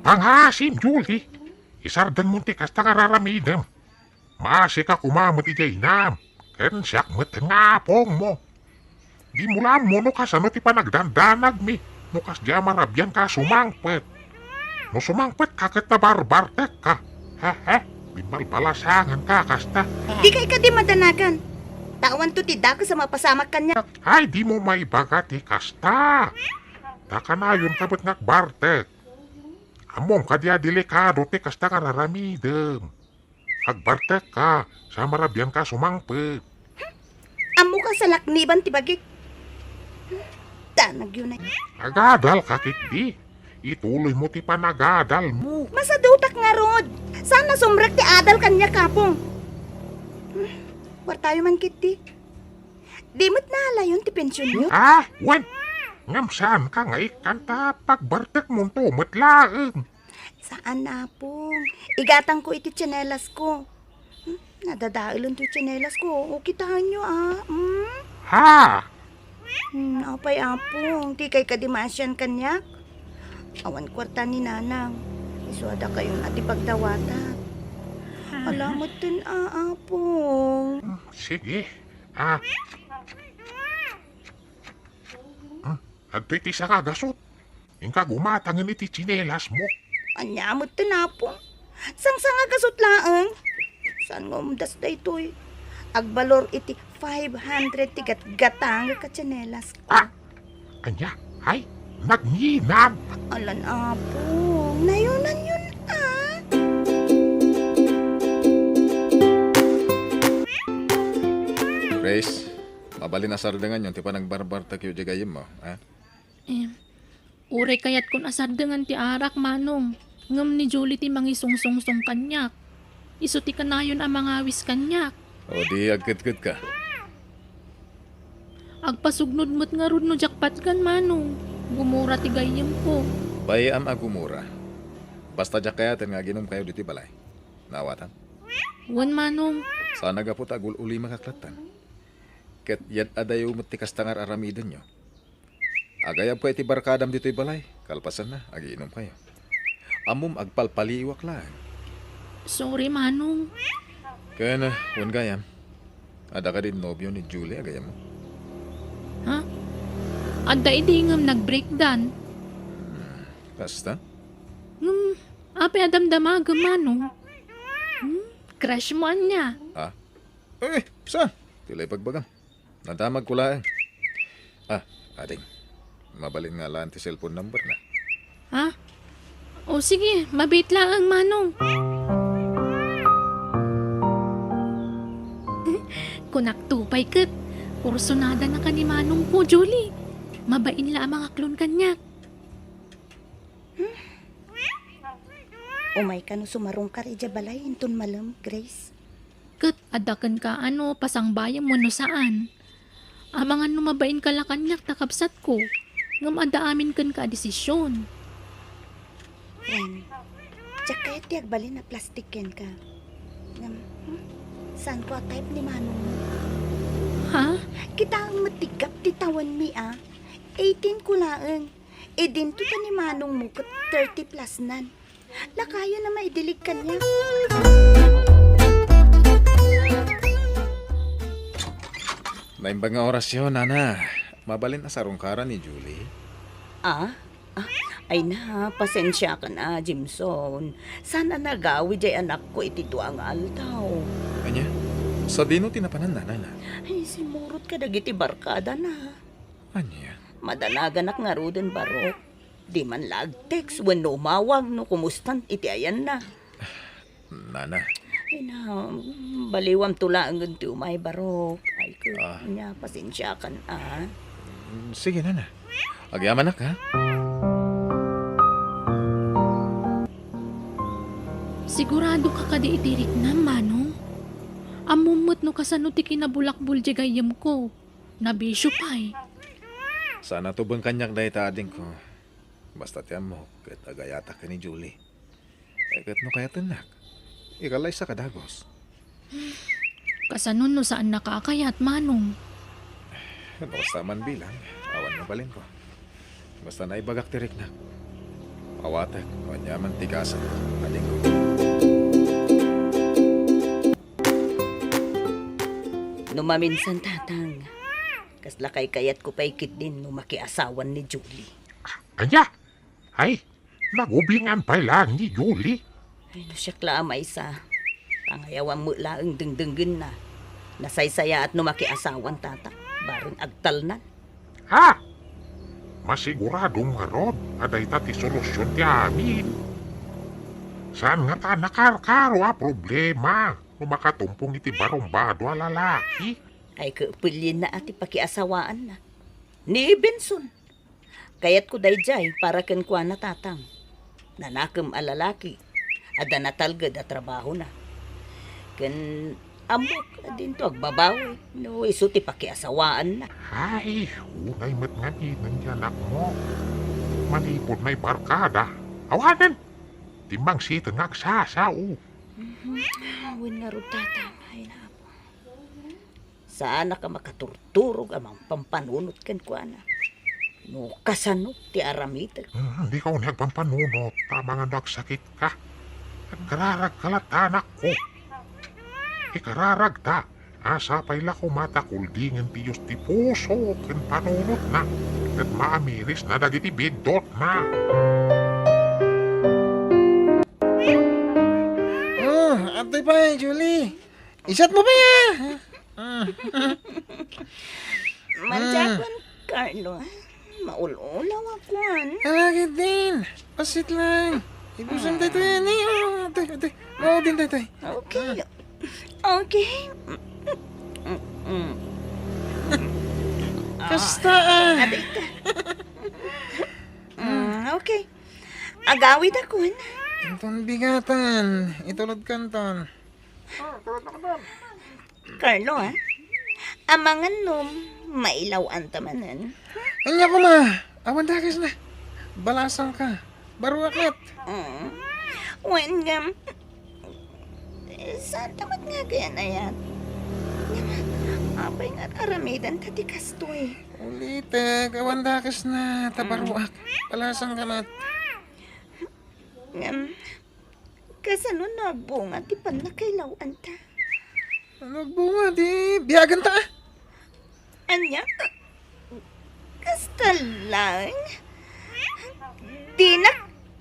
Panghasim, Julie. Isardan mo ti kasta nga raramidam. Maasi ka kumamot ijay nam. Ken siyak met nga apong mo. Di mula mo no kasano ti panagdandanag mi. No kas di marabyan ka sumangpet. No sumangpet kaket na barbartek ka. Hehe, bimbal-balasangan ka kasta. Di kay ka di madanagan. Tawan to ti dako sa mapasamak kanya. Ay, di mo maibaga ti kasta. Takanayon kabet ngak bartek. Amom kadya delikado ti kasta ka raramidem. Agbartek ka, sa marabyan ka sumangpet. Amo ka sa lakniban ti bagik. Tanag yun ay. Nagadal ka kikdi. Ituloy mo ti panagadal mo. Masadutak nga rod. Sana sumrek ti adal kanya kapong. War tayo man kiti. Di mo't nalayon ti pensyon nyo. Ah, wan! Ngamsaan ka nga ikanta pagbartek mo to matlaan. Saan na pong? Igatang ko iti tsinelas ko. Nadadailon ti tsinelas ko. O kitahan nyo Ha! Apay apong. Di kay kadimasyan kanyak. Awan kwarta ni nanang. Isuada kayong ati pagdawata. Alamot din apong. Sige. Agto'y ti sa kagasot. Ingka gumatangin iti tsinelas mo. Anyamot din apong. Sang nga gasot laang. San nga umdas da ito'y. Agbalor iti 500 tigat gatang ka tsinelas ko. Anya, ay, nagninag. Alan apong. Nayunan yun Grace, mabalin na sardangan yun. Ti pa nagbarbar takyo jagayim mo, ha? Uray kayat kun asardangan ti arak manong. Ngam ni Julie ti mangisungsungsong kanyak. Isu ti kanayon ang mga awis kanyak. O di agkit-kit ka. Agpasugnod mo't nga rod no jakpat kan manong. Gumura ti gayem ko. Bayam agumura. Basta jak kayatan nga ginom kayo diti balay. Nawatan. Wan manong. Sana gapot agul uli makaklatan. Ket yad adayo ti kastangar aramiden nyo. Agayab ko iti barkadam dito'y balay. Kalpasan na, agiinom kayo. Amom agpalpaliwak lang. Sorry manong. Kaya na, wan gayam. Ada ka din nobyo ni Julie, agayam mo. Ha? Adda idingam nag-breakdown. Kasta? Ape adamdamaga manong. Crush mo anya. Ha? Saan? Tilay pagbagang. Nadamag ko lang. Ading. Mabalin nga lang ti cellphone number na. Ha? O sige, mabit lang ang manong. Kunaktupay kat. Kursonada na ka ni manong po, Julie. Mabain la ang mga klon kanyak. Umay ka no sumarong ka rin balay. Intun malam, Grace. Kat, adakan ka pasangbayan mo no saan. Amangan no mabain ka la kanyak takabsat ko. Ngam ada amin kan ka desisyon. Friend, tsak kaya tiyag bali na plastic yan ka. Saan ko type ni manong mo? Ha? Kita ang matigap titawan mi 18 ko laang. Din to ta ni manong mo kat 30 plus nan. Lakaya na maidilig ka niya. Naimbang nga orasyon, Nana. Mabalin na sarungkaran ni Julie. Ay na, pasensya ka na, Jimson. Sana nagawi jay anak ko iti tuang aldaw. Anya? Sa dino tinapanan, Nana. Ay, simurot ka dagiti barkada na. Anya? Madanagan ak nga ruden barok. Di man lag-text when umawag no kumustan iti ayan na. Nana. Ay na, baliwam tula ang ganti umay barok. Ay ko, niya, pasensya ka na. Sige, Nana. Agyaman ka. Sigurado ka kadi itirik na, manong. Amumot no kasano ti kinabulakbul jagayem ko. Nabisyo pa'y. Sana to bang kanyak dahi ta ading ko. Basta tiyan mo, ket agayata ka ni Julie. Kat no kaya tanak. Ikalay sa kadagos. Kasanon no saan nakakayat manong. Basta man bilang, awan na balin ko. Basta na ibagak tirik na. Awatek, wanyaman tigasan ko. Aling ko. Numaminsan tatang. Kasla kay kayat ko paikit din no makiasawan ni Julie. Anya? Ay, nagubingan pa lang ni Julie. Ay no siya klama isa. Pangayawan mo laang dengdenggen na. Nasaysaya at no makiasawan tata. Barin agtal na. Ha? Masiguradong nga rod, aday tati solusyon ti amin. Saan nga ta nakarkaro a problema? Kung makatumpong iti barumbado a lalaki. Ay kapilyin na ati pakiasawaan na. Ni Benson. Kayat ko dayjay para ken kwa na tatang. Nanakam a lalaki. Ada natalgad a trabaho na. Ken amok adin to agbabawi. No iso ti pakiasawaan na. Ay, unay met nga niyan anak mo. Manipod na'y barkada. Awanan! Timbang sita nga agsasao. Awin nga ro tatang. Ay na po. Saan na ka makaturturog amang pampanunot ken kwa na. No kasanok ti aramid. Hindi ka unay agpampanunot. Tama nga nagsakit ka. Nagkararag kalat anak ko. Ikararag ta. Asa pa'y lako matakuldingan ti Diyos ti puso. Ken panunot na. Ket maamiris na dagiti bidot na. Oh, atay pa Julie. Isat mo pa ya. Manjakon, Carlo. Maululaw akuan. Alagid din. Pasit lang. Ibusan tayo yan eh. Oh, atay. Oo din tayo. Okay. Okay. Kasta ah. Aday ka. Okay. Agawid ako. Itong bigatan. Itulad kanton. Carlo, ha? Amangan nom, mailawan tamanan. Anya ko ma. Awan dagas na. Balasang ka. Baru akit. Wen nga. Saan tamat nga kaya na yan? Apay nga aramidan tati kastoy. Ulit awan dagas na. Tabaruak. Balasang ka na. Kasano nagbunga ti pan nakailawan ta? Nagbunga di. Biyagan ta ah. Anya? Kasta lang? Di na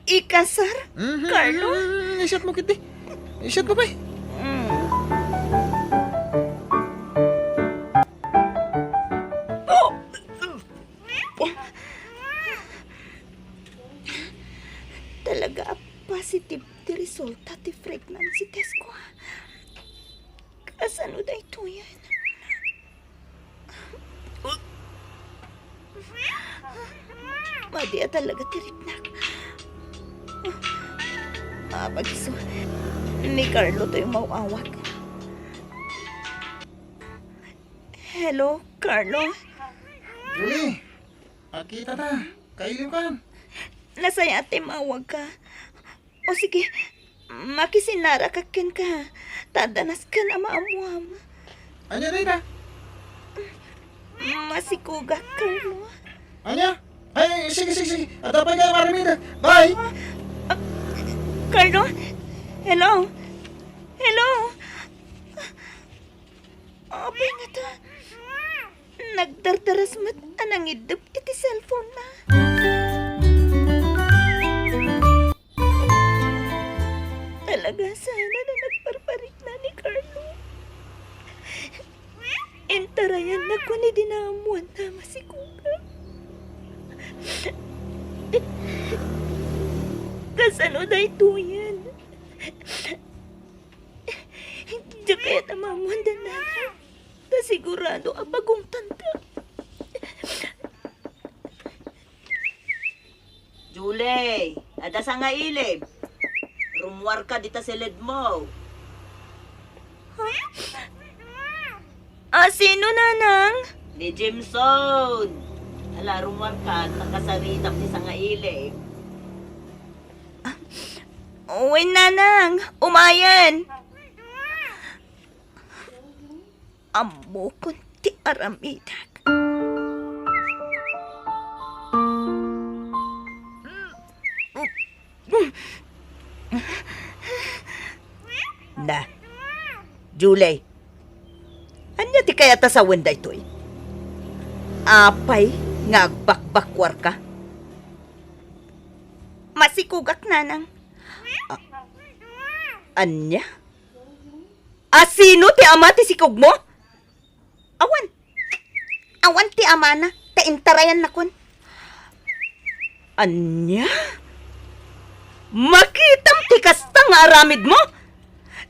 ikasar, Carlo? Isyat mo kiti. Isyat mo ba eh. Talaga positive ti resulta ti pregnancy test ko. Kasano da ito yan? Madi talaga ti ritnak. Magiso. Ni Carlo to yung mauawat. Hello, Carlo? Julie. Akita ta. Kailin ka. Nasaya ate mawag ka. O sige, makisinara ka ken ka. Tadanas ka na maamuam. Anya rin ka. Masikuga, Carlo. Anya? Ay, sige. Atapay ka maramida. Bye. Carlo? Hello? Abay nga ta. Nagdardaras mat anang idap iti cellphone na. Talaga sana na nagparparik na ni Carlo. Entarayan na ko ni dinamuan na masikuga. Kasano na ito yan? Diyan kaya tamamuan na natin. Kasigurado ang bagong tanda. Julie, ada sa nga ilib. Rumwar ka dita sa led mo. Sino nanang? Ni Jimson. Ala, rumwar ka, nakasaritak si sa nga ilib. Uy, nanang, umayan. Amo kunti aramidak. Na, Julie. Anya ti kaya ta sa wenday toy? Apay nga agbakbakwar ka? Masikugak, nanang. Anya? Sino ti ama ti sikog mo? Awan. Awan ti amana. Taintarayan na kun. Anya? Makitam ti kasta nga aramid mo?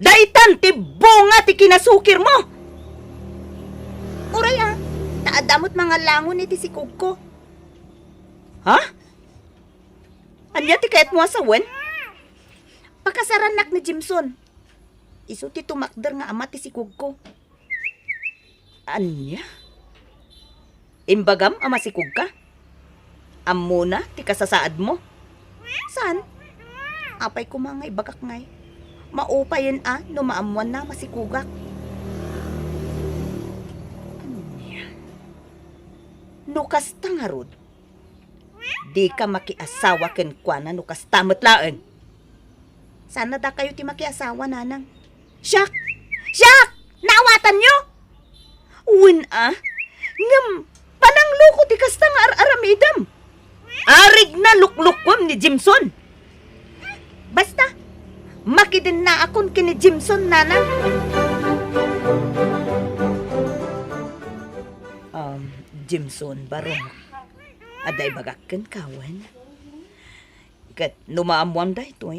Daitan ti bunga ti kinasukir mo? Uray taadamot mga langon iti sikog ko. Ha? Anya ti kayat mo asawen? Pakasaranak ni Jimson. Isu ti tumakder nga ama ti sikog ko. Anya? Imbagam ama sikog ka? Amo na ti kasasaad mo? San? Apay ko mga ibagak ngay. Maupayin no maamuan na masikugak. No kasta nga rod. Di ka makiasawa ken kuana no kasta metlaen. Sana da kayo ti makiasawa, nanang. Shak! Shak! Naawatan nyo! Uwin ngam, panangluko ti kasta nga aramidam. Arig na luklukwam ni Jimson. Basta, makidin na akon kini Jimson, nanang. Jimson barong. Aday bagakken kawan. Kat numaamuan da ito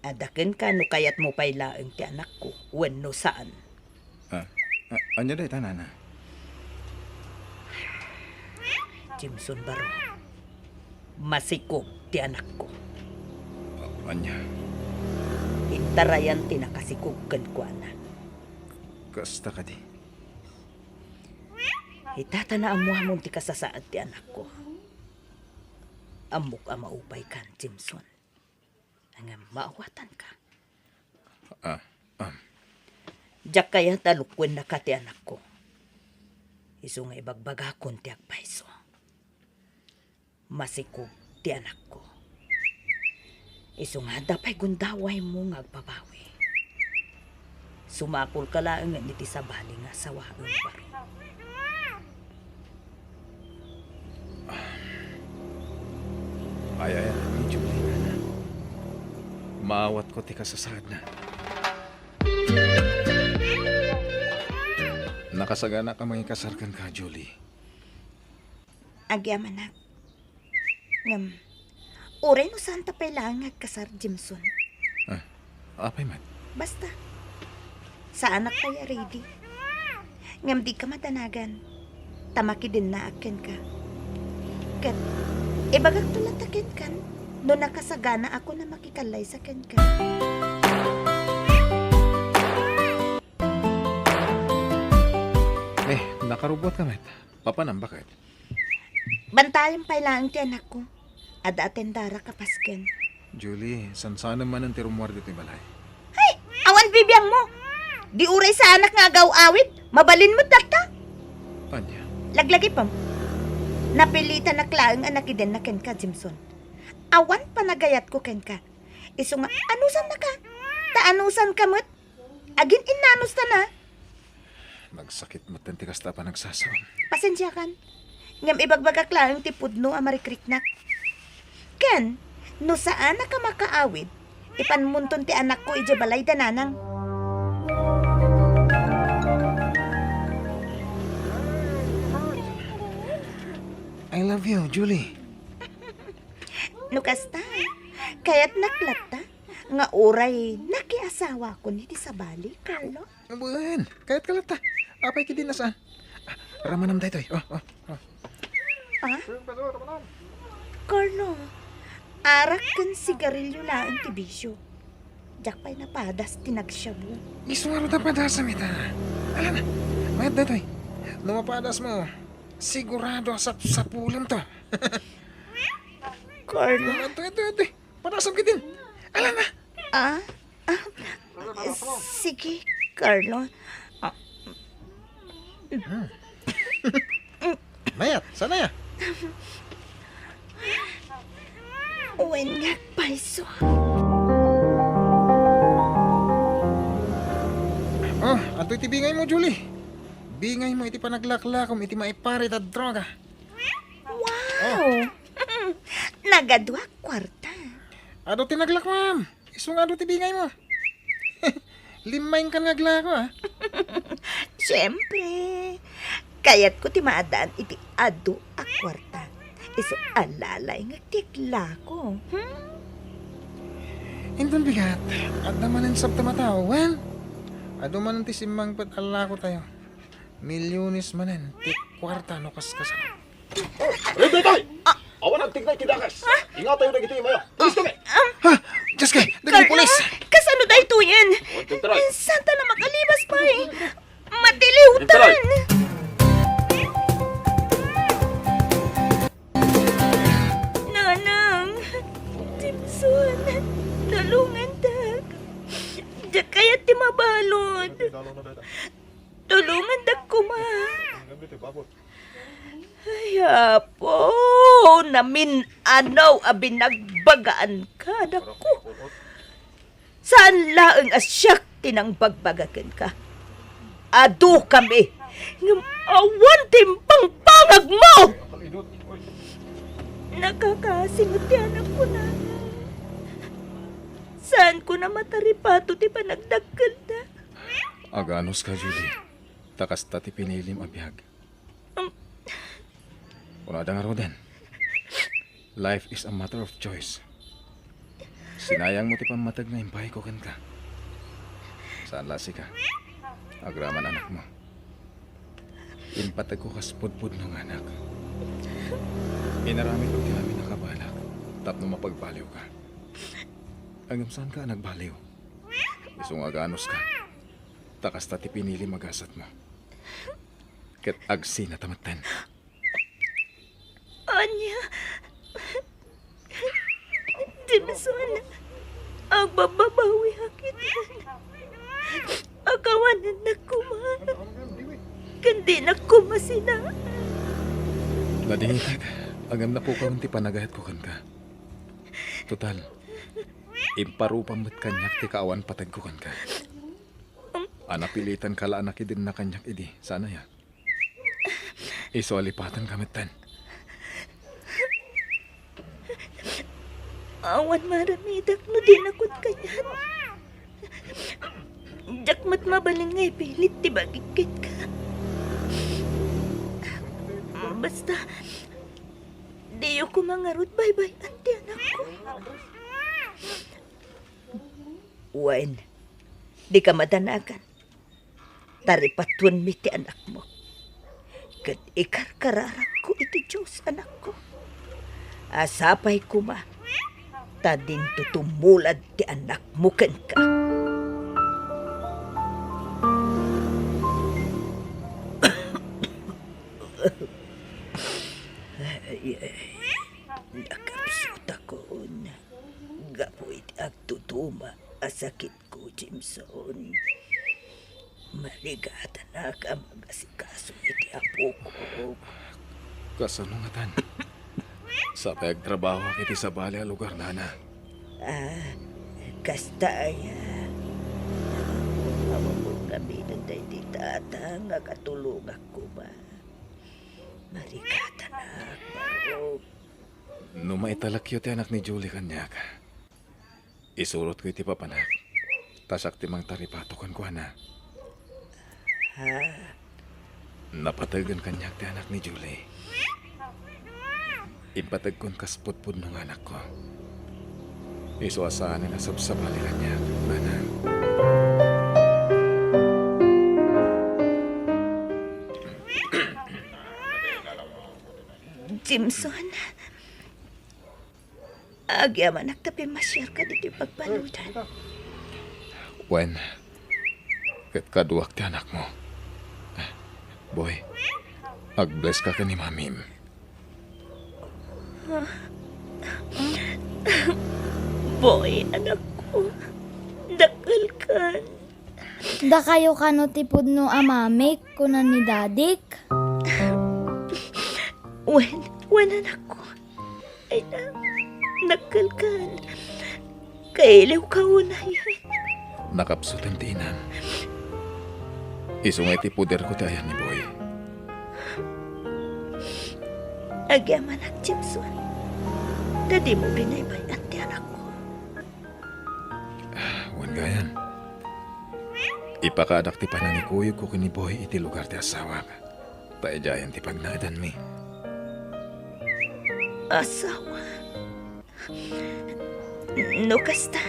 Adaken ka no kayat mo pailaeng ti anak ko. Wen no saan. Anya day tanana? Jimson barong. Masikog ti anak ko. Anya? Intarayan ti nakasikog ken kuana. Kasta ka di. Itatana amuhamon ti kasasaad ti anak ko. Amok maupay kan, Jimson. Ang maawatan ka. Diyak kaya talukwen na ka ti anak ko. Isu nga ibagbagakon ti agpaiso. Masikog ti anak ko. Isu nga dapay gundaway mo nga agbabawi. Sumakol ka lang nga niti sabali nga sawaang baro. Ay, Julie na. Maawat ko ti kasasad na. Nakasagana ka mga kasarkan ka, Julie. Agyaman na. Ngam, uray no saan tapay lang kasar Jimson. Apay man. Basta, sa anak kaya ready. Ngam di ka matanagan. Tamaki din na akin ka. Kat, ibagag tulang takin kan. No nakasagana ako na makikalay sa ken ka. Nakarubot ka, met. Papanam, bakit? Bantayan pa lang ti anak ko. Ada atendara kapasken. Julie, sana man ang tirumwar dito yung balay. Hay! Awan bibiyang mo! Di uray sa anak nga agaw awit. Mabalin mo takta. Anya? Laglagi pa mo. Napilitan na klaang anak din na ken ka, Jimson. Awan pa nagayat ko ken ka. Isu nga, anusan na ka? Taanusan ka mo't? Agin inanus ta na. Nagsakit mo tikas ta pa nagsasaw. Pasensya kan. Ngam ibagbagak lang tipudno ang marikriknak. Ken, no saan na ka makaawid, ipanmunton ti anak ko ije balay dananang. I love you, Julie. No kasta, kaya't naklata, nga oray nakiasawa ko ni ti sabali, Carlo. Abuan, kahit kalata. Apay ki din na saan? Ramanam tayo toy. Carlo, arak kan sigarilyo lang ti bisyo. Jak pa'y napadas tinagsyabu. Mismo aro tapadasam ita. Alam na, mayad na toy. Lumapadas mo, sigurado sa pulam to. Carlo, Ito. Padasam ka din. Alam na, Ah? Sige, Carlo. Mayat, sana ya? Uwen nga, paiso. Oh, ato iti bingay mo, Julie. Bingay mo iti panaglaklakom, iti maiparit at droga. Wow! Nagadwa kwarta. Ado tinaglak, ma'am. Isong ado ti bingay mo. Limayin ka naglako, ah. Siyempre. Kaya't ko ti maadaan iti ado a kwarta. Iso alalay nga tikla ko. Indon bigat. At naman ang sabta matao, well. Ado man ti simang pat alako tayo. Milyones manen, ti kwarta no kaskasan. Tay! Awan ang tignay kidakas! Ingat tayo na giti mayo! Alis kami! Ha! Diyos kay! Dagang pulis! Kasano dahi to yan? Tintaray! Santa na makalibas pa eh. Matiliwtan! Nanang! Timson! Tulungan dag! Diyak kaya ti mabalod! Tulungan dag kuma! Ay, apo! Namin anaw abinagbagaan ka, dako! Saan laeng asyak tinang bagbagakan ka? Adu kami! Ngam awan timpang pangag mo! Nakakasingot yan ako na. Saan ko na mataripato ti panagdagkal na? Aganos ka, Julie. Takas ta ti pinilim abihag. Kunada nga Roden. Life is a matter of choice. Sinayang mo ti pamatag na impay ko kan ka. Saan lasi ka? Agraman anak mo. Inpatag ko kaspudpud ng anak. Inarami ko kami nakabalak. Tapno mapagbaliw ka. Hanggang saan ka nagbaliw? Isong aganos ka. Takas ta ti pinili magasat mo. Ket agsi na tamatan. Anya, Dimson, ang bababawi hakitan. Agawanan na kuma. Kandi na kumasina. Ladingitag, agam na po ka ti panagayat ko kan ka. Total, imparupang mat kanyak ti kaawan patag ko kan ka. Anapilitan kala anak idin na kanyak idi, sana ya. Iso alipatan kamitan. Awan maramidak no din akot kanyan. Jakmat mabaling ngay pilit ti bagikit ka. Basta, diyo ko mangarot bye-bye anti anak ko. Wen, di ka madanagan. Taripatun mi ti anak mo. Kat ikarkararak ko iti Diyos anak ko. Asapay ko ma. Tadin tutumulad ti anak mo ken ka. Nakapsot ako na gapoy ti agtutuma asakit ko, Jimson. Maligatan na ka magasikaso iti apo ko. Kasanungatan. Sa pagtrabaho kiti sa bali a lugar nana. Kasta aya. Amapong kami nanday di tata nga katulong ako ba. Marikata na baro. No maitalakyo ti anak ni Julie kanyak. Isurot ko iti papanak. Tasak ti mang taripatokan ko na. Napatagan kanyak ti anak ni Julie. Impatag kon kasputpud ng anak ko. Iso asaan na sabsabali kanyak, manang. Jimson, agyaman nagtapi masyar ka dito pagpaludan. Wen, ket kaduak ti anak mo. Boy, ag-bless ka ni mamim. Boy, anak ko. Da kayo kano tipod no amamik kunan ni dadik? Wala na ko. Ay nakalkan. Kailaw ka unayan. Nakapsot ang tinan. Isungay ti puder ko tayo ni Boy. Agyaman ak Jimson. Dadi mo binaybay at ti anak ko. Wan gayan. Ipakadak ti panangikuyog ko kini Boy iti lugar ti asawa ka. Taejayan ti pagnaadan mi. Asawa. No kasta.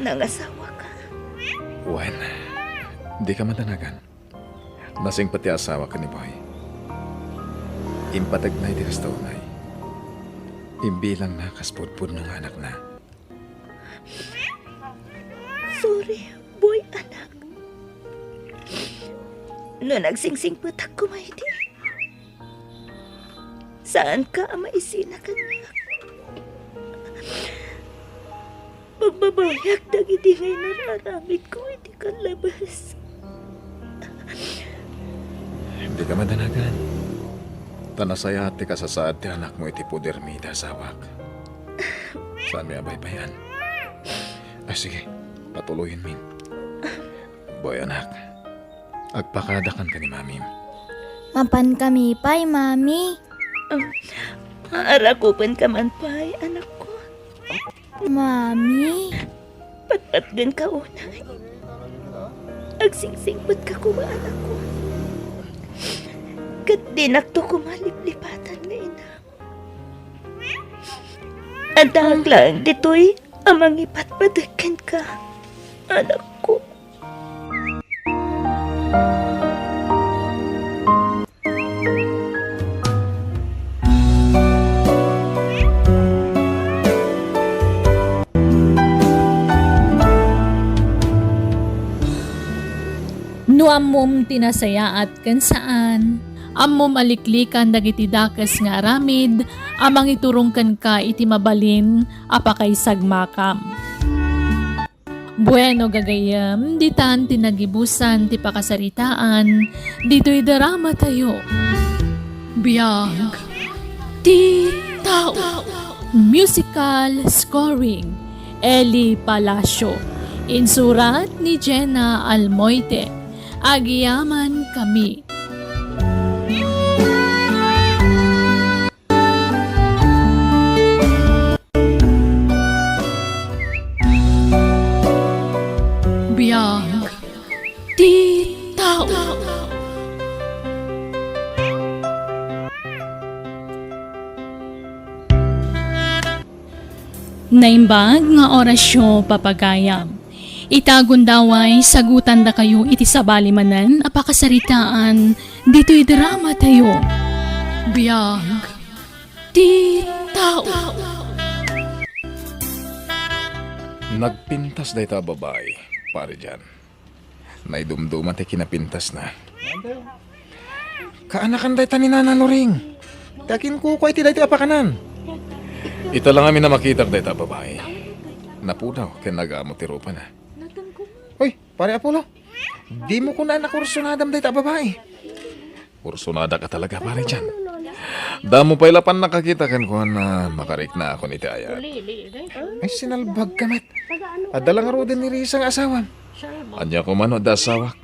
Nangasawa ka. Wan, di ka matanagan. Nasing pati asawa ka ni Boy. Impatagnay ti kastaunay. Imbilang na kaspudpud ng anak na. Sorry, boy anak. No nagsingsing putak ko may di. Saan ka ang maisina kanya? Pagbabayag dagiti ngay nararamit ko, hindi ka labas. Hindi ka madanagan. Tanasaya ti kasasaad ti anak mo iti puder mi dasawak. Saan may abaybayan? Sige, patuloyin min. Boy anak, agpakadakan ka ni mamim. Mapan kami pay, mami. Arakupan ka man pa'y, anak ko. Mami. Patpatgan ka unay. Agsingsingpot ka kuma, anak ko. Kat dinakto kumaliplipatan na ina. Andang lang dito'y amang ipatpadakan ka, anak ko. No ammom tinasayaat kan saan, ammom aliklikan dagiti dakas nga aramid, amang iturungkan ka iti mabalin, apakay sagmakam. Bueno gagayam, ditan tinagibusan ti pakasaritaan, dito'y darama tayo. Biyag, ti tao. Musical scoring, Eli Palacio. Insurat ni Jenna Almoite. Agiyaman kami. Biyag, ti tao. Naimbag nga orasyo papagayam. Itagon daway, sagutan da kayo iti sabali manan, apakasaritaan, dito'y drama tayo. Biyag, ti tao. Nagpintas day ta babae, pare dyan. Naidumduman ti kinapintas na. Kaanakan day ta ni Nana Loring. Takin ko iti day ti apakanan. Ita lang amin na makitak day ta babae. Napudaw, kaya nag-amo ti rupa na. Uy, pare Apollo, di mo ko na nakursunadam day ta babae. Kursunada ka talaga, pare dyan. Damo pa ilapan nakakita kan ko na makarik na ako ni Taya. Ay, sinalbag ka, mat. Adalang aro din ni Risa ang asawa. Anya ko man o da asawak.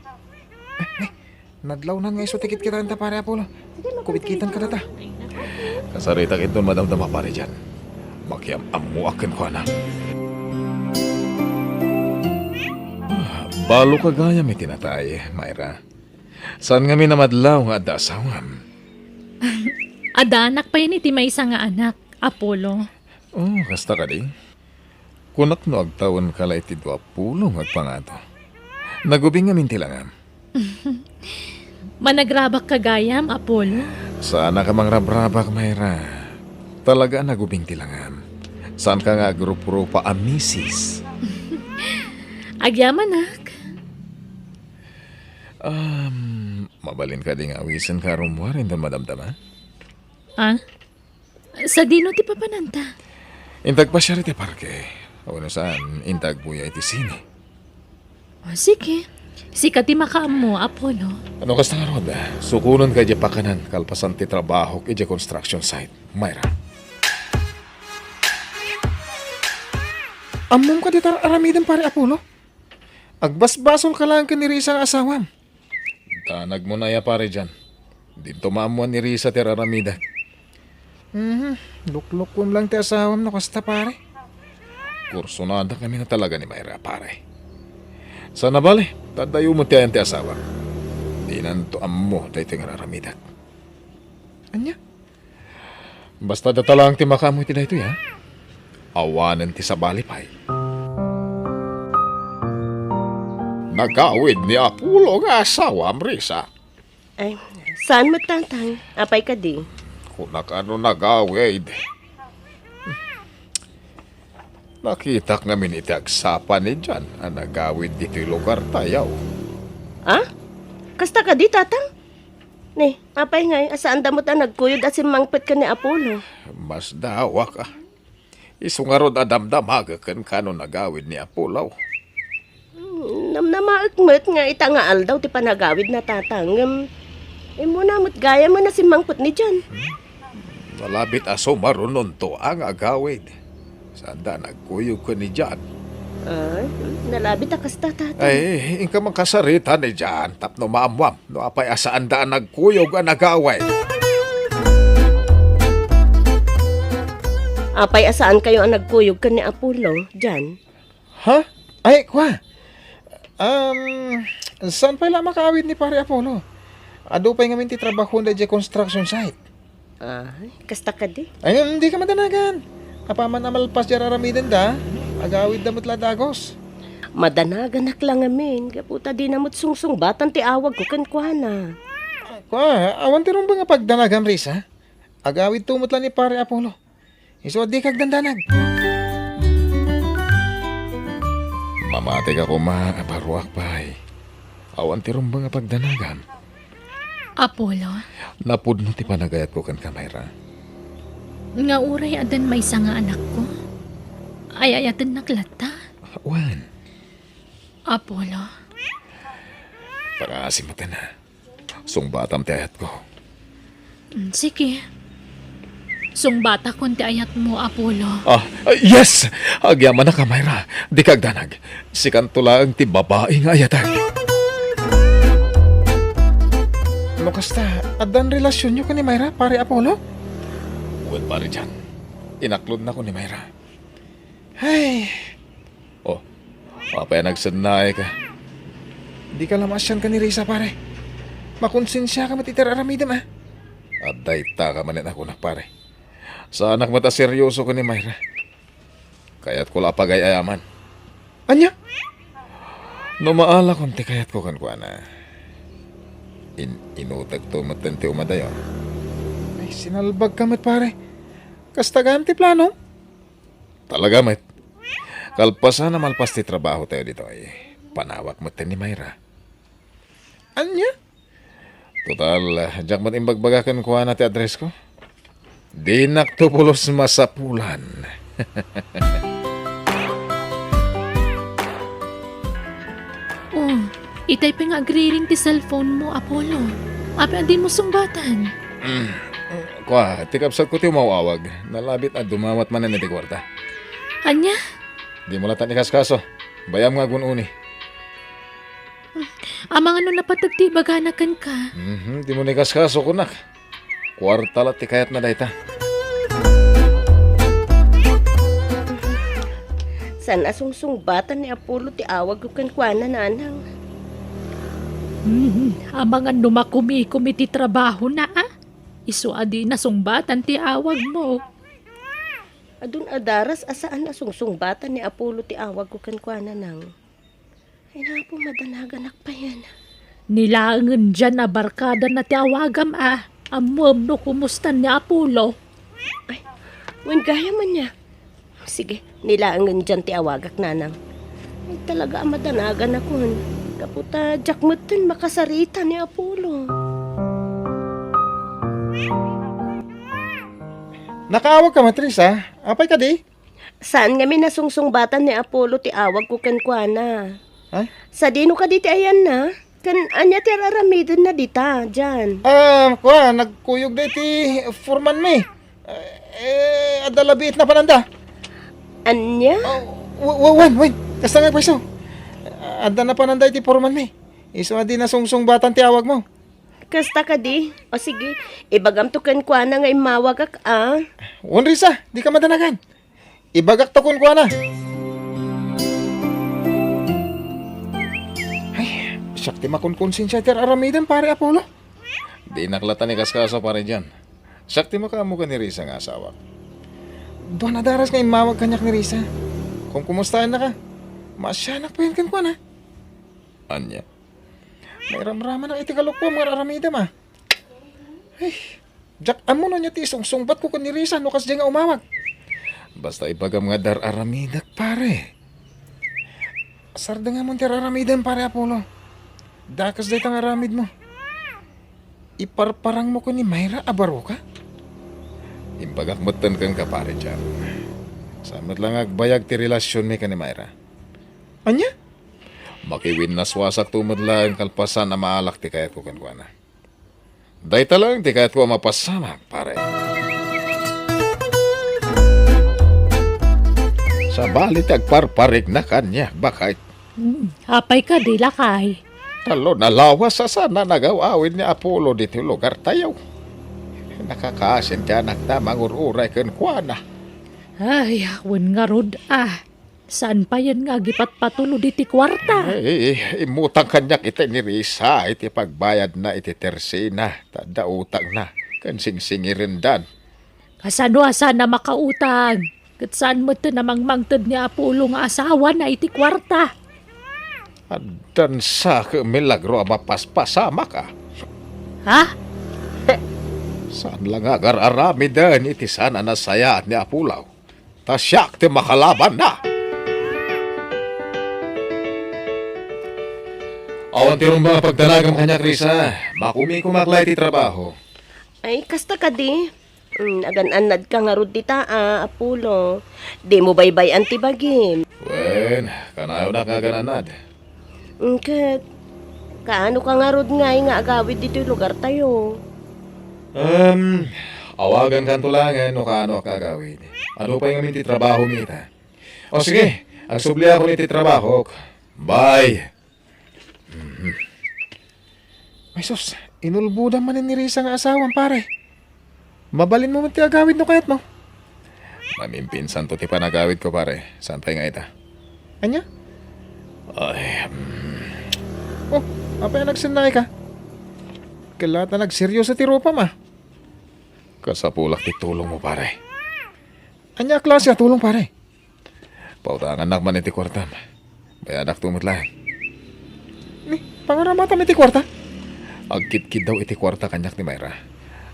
Nadlaw na nga iso tikit kita nita, pare Apollo. Kubit-kitan ka na ta. Kasarita kinton madam-dama, pare dyan. Makiam-amuakin ko na. Balo ka gaya may tinatay, Myra. Saan nga minamadlaw nga adda asawam? Ada anak pa yun iti may isa nga anak, Apollo. Oh, kasta ka di. Kunak no agtawan ka la iti 20 agpangato. Nagubing nga mintilangam. Managrabak kagayam, Apollo. Sana ka mang rabrabak, Myra. Talaga nagubing tilangam. Saan ka nga grupo-grupa amisis? Agyaman, nak. Mabalin ka ding awisan ka rumwarin doon madamdama? Ah? Sa dino ti papananta? Intag pa siya riti parke. O na saan, intag buya iti sine. Sige. Sika ti makaam mo, Apollo. Ano kas nga rod? Sukunan kay di pakanan kalpasan ti trabaho kay di construction site. Mayra. Among ka dito aramidan pare Apollo. Agbasbasol ka lang ka ni Risa ang asawam. Tanag mo na ya pare dyan. Dito maamuan ni Risa ti raramida. Luklukon lang ti asawam no kasta pare. Kursonada kami na talaga ni Mayra pare. Sana bale, tadayo mo tiyan ti asawa. Di nanto ammo dahi ti raramida. Anya? Basta datalang ti makamoy ti dayto ya. Awanan ti sabali pay. Nagawid ni Apollo nga asawa Risa. Ay, saan mo tatang? Apay ka di? Kung ano nagawid. Nakita ngamin iti agsapan ni Jan ang nagawid dito lugar tayaw. Ah? Kasta ka di, tatang? Ne, apay ngay, asaan damot ang nagkuyod at simangpit ka ni Apollo? Mas dawa ka. Isungarod adamdamaga kan kano nagawid ni Apollo. Namnamaakmet nga ita nga aldaw ti panagawid na tatang. Imo namot gaya mo na simangpit ni Jan. Nalabit aso marunon to ang agawid. Sanda nagkuyog ko ni Jan. Ay, nalabit akas tatang. Ay, inka makasarita ni Jan. Tapno maamwam. No apay asaan daan nagkuyog ang agawid. Apay asaan kayo ang nagkuyog ka ni Apollo, Jan? Ha? Ay, kwa. Saan pa lang makawid ni pare Apollo? Ado pa nga minti trabaho na di construction site. Ay, kasta ka di? Ay, hindi ka madanagan. Apaman na malpas dyan aramidan da. Agawid damot ladagos. Madanagan lang amin. Kaputa di namot sungsung batan ti awag ko kan kuhana. Kwa, awan ti rin ba nga pagdanagan, Risa? Agawid tumot lang ni pare Apollo. Iso di kag dandanag. Mamati ka ko maabaruak pay. Awan ti rin ba nga pagdanagan. Apollo, Napudno ti panagayat ko kan kamera. nga uray adan may isa nga anak ko. Ay ayatan naklata. Wan, Apollo, pag-aasimutan na. Sungbatam ti ayat ko. sige. Sungbata kon ti ayat mo, Apollo. Yes! Agyaman na kamera. Di kag danag. Sikan tulang ti babaeng ayatan. Ano kasta, adan relasyon nyo ka ni Mayra, pare Apollo? Uwan pare dyan. Inaklod na ko ni Mayra. Ay, Papaya nagsanay ka. di ka lamasyan ka ni Risa, pare. Makonsensya ka matitira aramidam, ah. At dayta ka manin ako na pare. Sa anak mata seryoso ko ni Mayra. Kaya't ko lapagayayaman. Anya? No maala konti kayat ko kan na. Inutag to matante umadayo. Ay, sinalbag ka mat, pare. Kastagaan ti plano? Talaga met. Kalpasan na malpas ti trabaho tayo dito ay panawak mo ni Mayra. Anya? Total, diyak mat imbagbagakan ko na ti address ko. Di naktupulos masapulan. Oh, itay pa nga agriring ti cellphone mo, Apollo. Api andi mo sungbatan. Kwa, tikapsat ko ti umawawag. Nalabit na dumawat man na ti kwarta. Anya? Di mo latan ikaskaso. Bayam nga gununi. Amang ano napatagti baganakan ka. Di mo ikaskaso kunak. Kwarta lat ti kayat na dayta. San asungsung batan ni Apollo ti awag ko kan kuana nanang. Amang ano makumi-kumi ti trabaho na ah. Isu adi na sungbatan ti awag mo. Adun adaras asaan asungsung batan ni Apollo ti awag ko kan kuana nang. Ay napo madanagan pa yan. Nilangan dyan na barkada na ti awagam ah. Amuam no kumustan ni Apollo. Ay, wen gaya man niya. Sige, nilaangan dyan ti awagak nanang. Ay talaga madanagan ako. Kaputa, jakmutin makasarita ni Apollo. Nakaawag ka, Matris, ha? Apay ka di? Saan nga minasungsung batan ni Apollo ti awag ko kan kuana? Ay? Sa dino ka diti ayan na? Kan anya ti aramidon na dita, dyan. Nagkuyog na iti Foreman me. Adalabit na pananda. Anya? Wen. Kasta nga pwesto. Ada na pananda iti Foreman me. Iso adi na sungsung batan ti awag mo. Kasta ka di? O sige, ibagam to kan kwa na nga imawag ak Risa, di ka madanagan. Ibagak to kun na. Ay, sakti makunkonsensya ti aramidan pare Apollo. Di naklatan ni kaskasa pare dyan. Sakti mo ka ni Risa nga asawa. Doon nadaras nga imawag kanyak ni Risa. Kung kumustahan na ka, masyanak pa yun kan kwa na. Anya? May ramraman ang itikalok ko mga aramida ma. Ay, Jack, amo na niya ti sungsungbat ko ni Risa no kas nga umawag. Basta ibagam nga dar aramidak pare. Sarda nga mo ti aramidan pare Apollo. Dakas day tang aramid mo. Iparparang mo ko ni Mayra abaro ka? Imbagak matan kang kapare dyan. Samot lang agbayag ti relasyon mi ka ni Mayra. Anya? Makiwin na swasak tumad lang kalpasan na maalak ti kayat ko kankwana. Dahita lang ti kayat ko mapasama, pare. Sa balit agparparig na kanya, bakit? Hapay ka di lakay. Talo na lawas sa sana nagawawin ni Apollo dito lugar tayo. Nakakaasin ka nakta mangururay kankwana. Ay, awan nga rod Saan pa yan nga gipat patulo diti kwarta? Imutang kanya kita ni Risa, iti pagbayad na iti tersina, tada utang na, kansing-singirin dan. Kasano na makautang? Kat saan mo ito namang mangtad ni Apollo nga asawa na iti kwarta? Adan sa milagro mapaspasama ka. Ha? Saan lang agar-arami dan iti sana nasaya ni Apulaw. Tasyak ti makalaban na. Awan ti rumba pagdalagang kanya, Risa. Makumi kumaklay ti trabaho. Ay, kasta ka di? Agan-anad ka nga rod dita, Apollo. Di mo baybay antibagim. Wen, kanayaw na kagananad. Kat, kaano ka nga rod nga agawid dito yung lugar tayo? Awagan kan tulangan no kaano kagawid. Ano pa yung amin ti trabaho mita? O sige, ang subli ako ni ti trabaho. Bye! Ay sus, inulbudan man ni Risa nga asawan pare. Mabalin mo man ti agawid no kayat mo. Mamimpinsan to ti panagawid ko pare. Saan pa nga ita? Anya? Ay, Apa yung nagsinay ka? Kalat na nagseryoso ti ropa ma. kasapulak ti tulong mo pare. Anya klase tulong pare? Pautangan nak man iti kwartam. Bayadak tumot lang. Ni, pangaramata mi ti kwarta? Agkit-kit daw iti kwarta kanyak ni Mayra.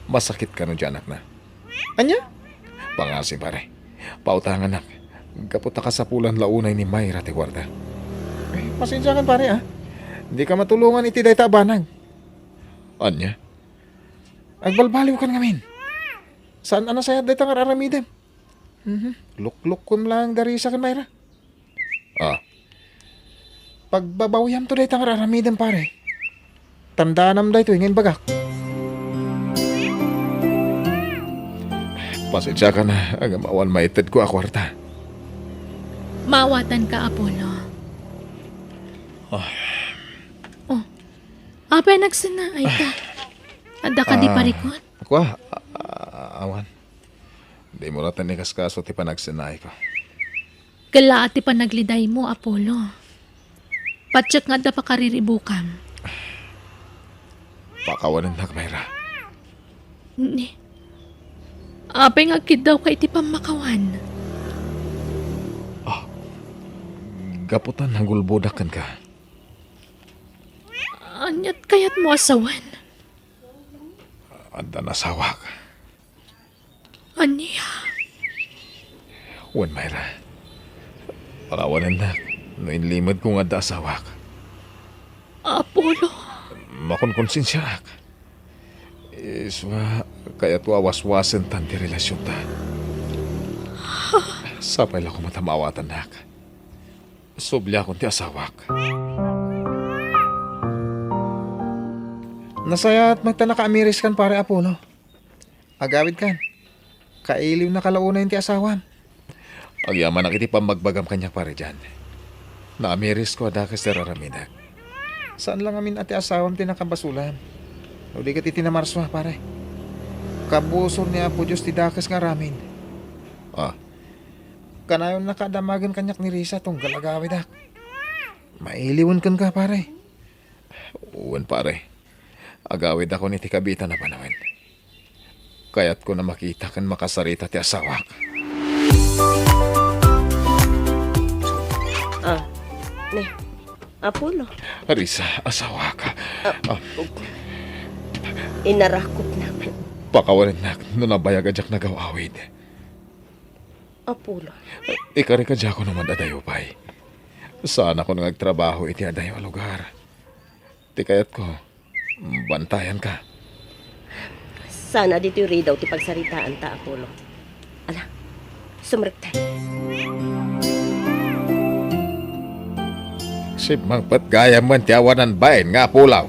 Masakit ka no dyan, anak na. Anya? Pangasin pare. Pautangan nak. Kaputa ka sa pulan launay ni Mayra ti kwarta. Pasensya kan pare Hindi ka matulungan iti dayta banag. Anya? Agbalbaliw kan ngamin. Saan saya dayta nga raramidem? Lukluk kum lang dari sa kan Mayra. Pagbabawyam to dayta nga raramidem pare. Tandaan day to ingin bagak. Pasensya ka na. Agam awan maited ko a kwarta. Mawatan ka, Apollo. Apay nagsanay ka. Ada ka di parikot? Ako awan. Di mo ratan ni kaskaso ti panagsinay ko. Gala ati pa nagliday mo, Apollo. Patsak nga da pa kariribukam. Pakawanan na Mayra. Ni. Apay nga kid daw ka iti pamakawan. Gaputan ng gulbodakan ka. Anyat kayat mo asawan. Anda nasawak. Anya? Wan Mayra. Pakawanan na. Nainlimad ko nga da asawak. Apollo. Makonkonsensya ak. Iswa, kaya to awas-wasan tan ti relasyon ta. Sapay lang ko matamawatan nak. Subli akong ti asawak. Nasaya at magtana ka amiris kan pare Apollo. Agawid kan. Kailiw na kalauna yung ti asawan. Agyaman ang iti pamagbagam kanya pare dyan. Naamiris ko adakas na raramidag. Saan lang amin ati asawam tinakabasulan? O di ka titinamarso pare. Kabusor niya po Diyos ti dakas nga ramin. Ah, Kanayon nakadamagan kanyak ni Risa tong galagawid ak. Mailiwan kan ka pare. uwan pare. Agawid ako ni ti kabita na panawin. Kaya't ko na makita kan makasarita ti asawak. Ne, Apollo, Risa, asawa ka. inarakop na. Pakawalan na, no nabayag ajak nagawawid. Apollo, Ikari ka dyan ko naman adayo pay. Saan ako nagtrabaho iti adayo a lugar. Ti kayat ko, bantayan ka. sana dito rin daw ti pagsaritaan ta, Apollo. Ala, sumrek tayo. Si magpatgaya man ti awanan bayan nga pulaw.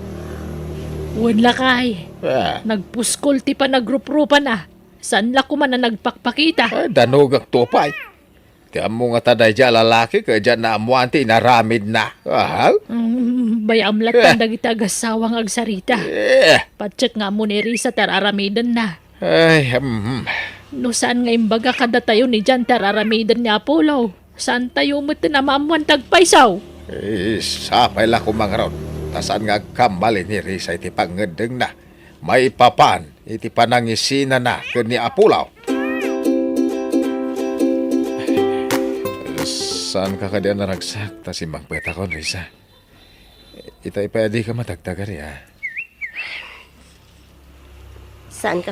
Wan lakay. Ah, Nagpuskol ti pa nagrup-rupan ah. San la ko man na nagpakpakita? danugak tupay. Ti amo nga taday dyan lalaki ka dyan na amuan ti naramid na. Ah, Bayam latan dagiti agasawang agsarita. eh, Patsyat nga mo ni Risa tararamidan na. ay, No saan nga imbaga kada tayo ni Jan tararamidan ni Apollo? Saan tayo mo tinamamuan tagpaisaw? sapay la kumangaron. Tasan nga kamali ni Risa iti pangedeng na. May papan iti panangisina na ken ni Apulaw. Saan ka kadian naragsak ta si magpetakon Risa? Itay pwede ka matagtagari ha. Saan ka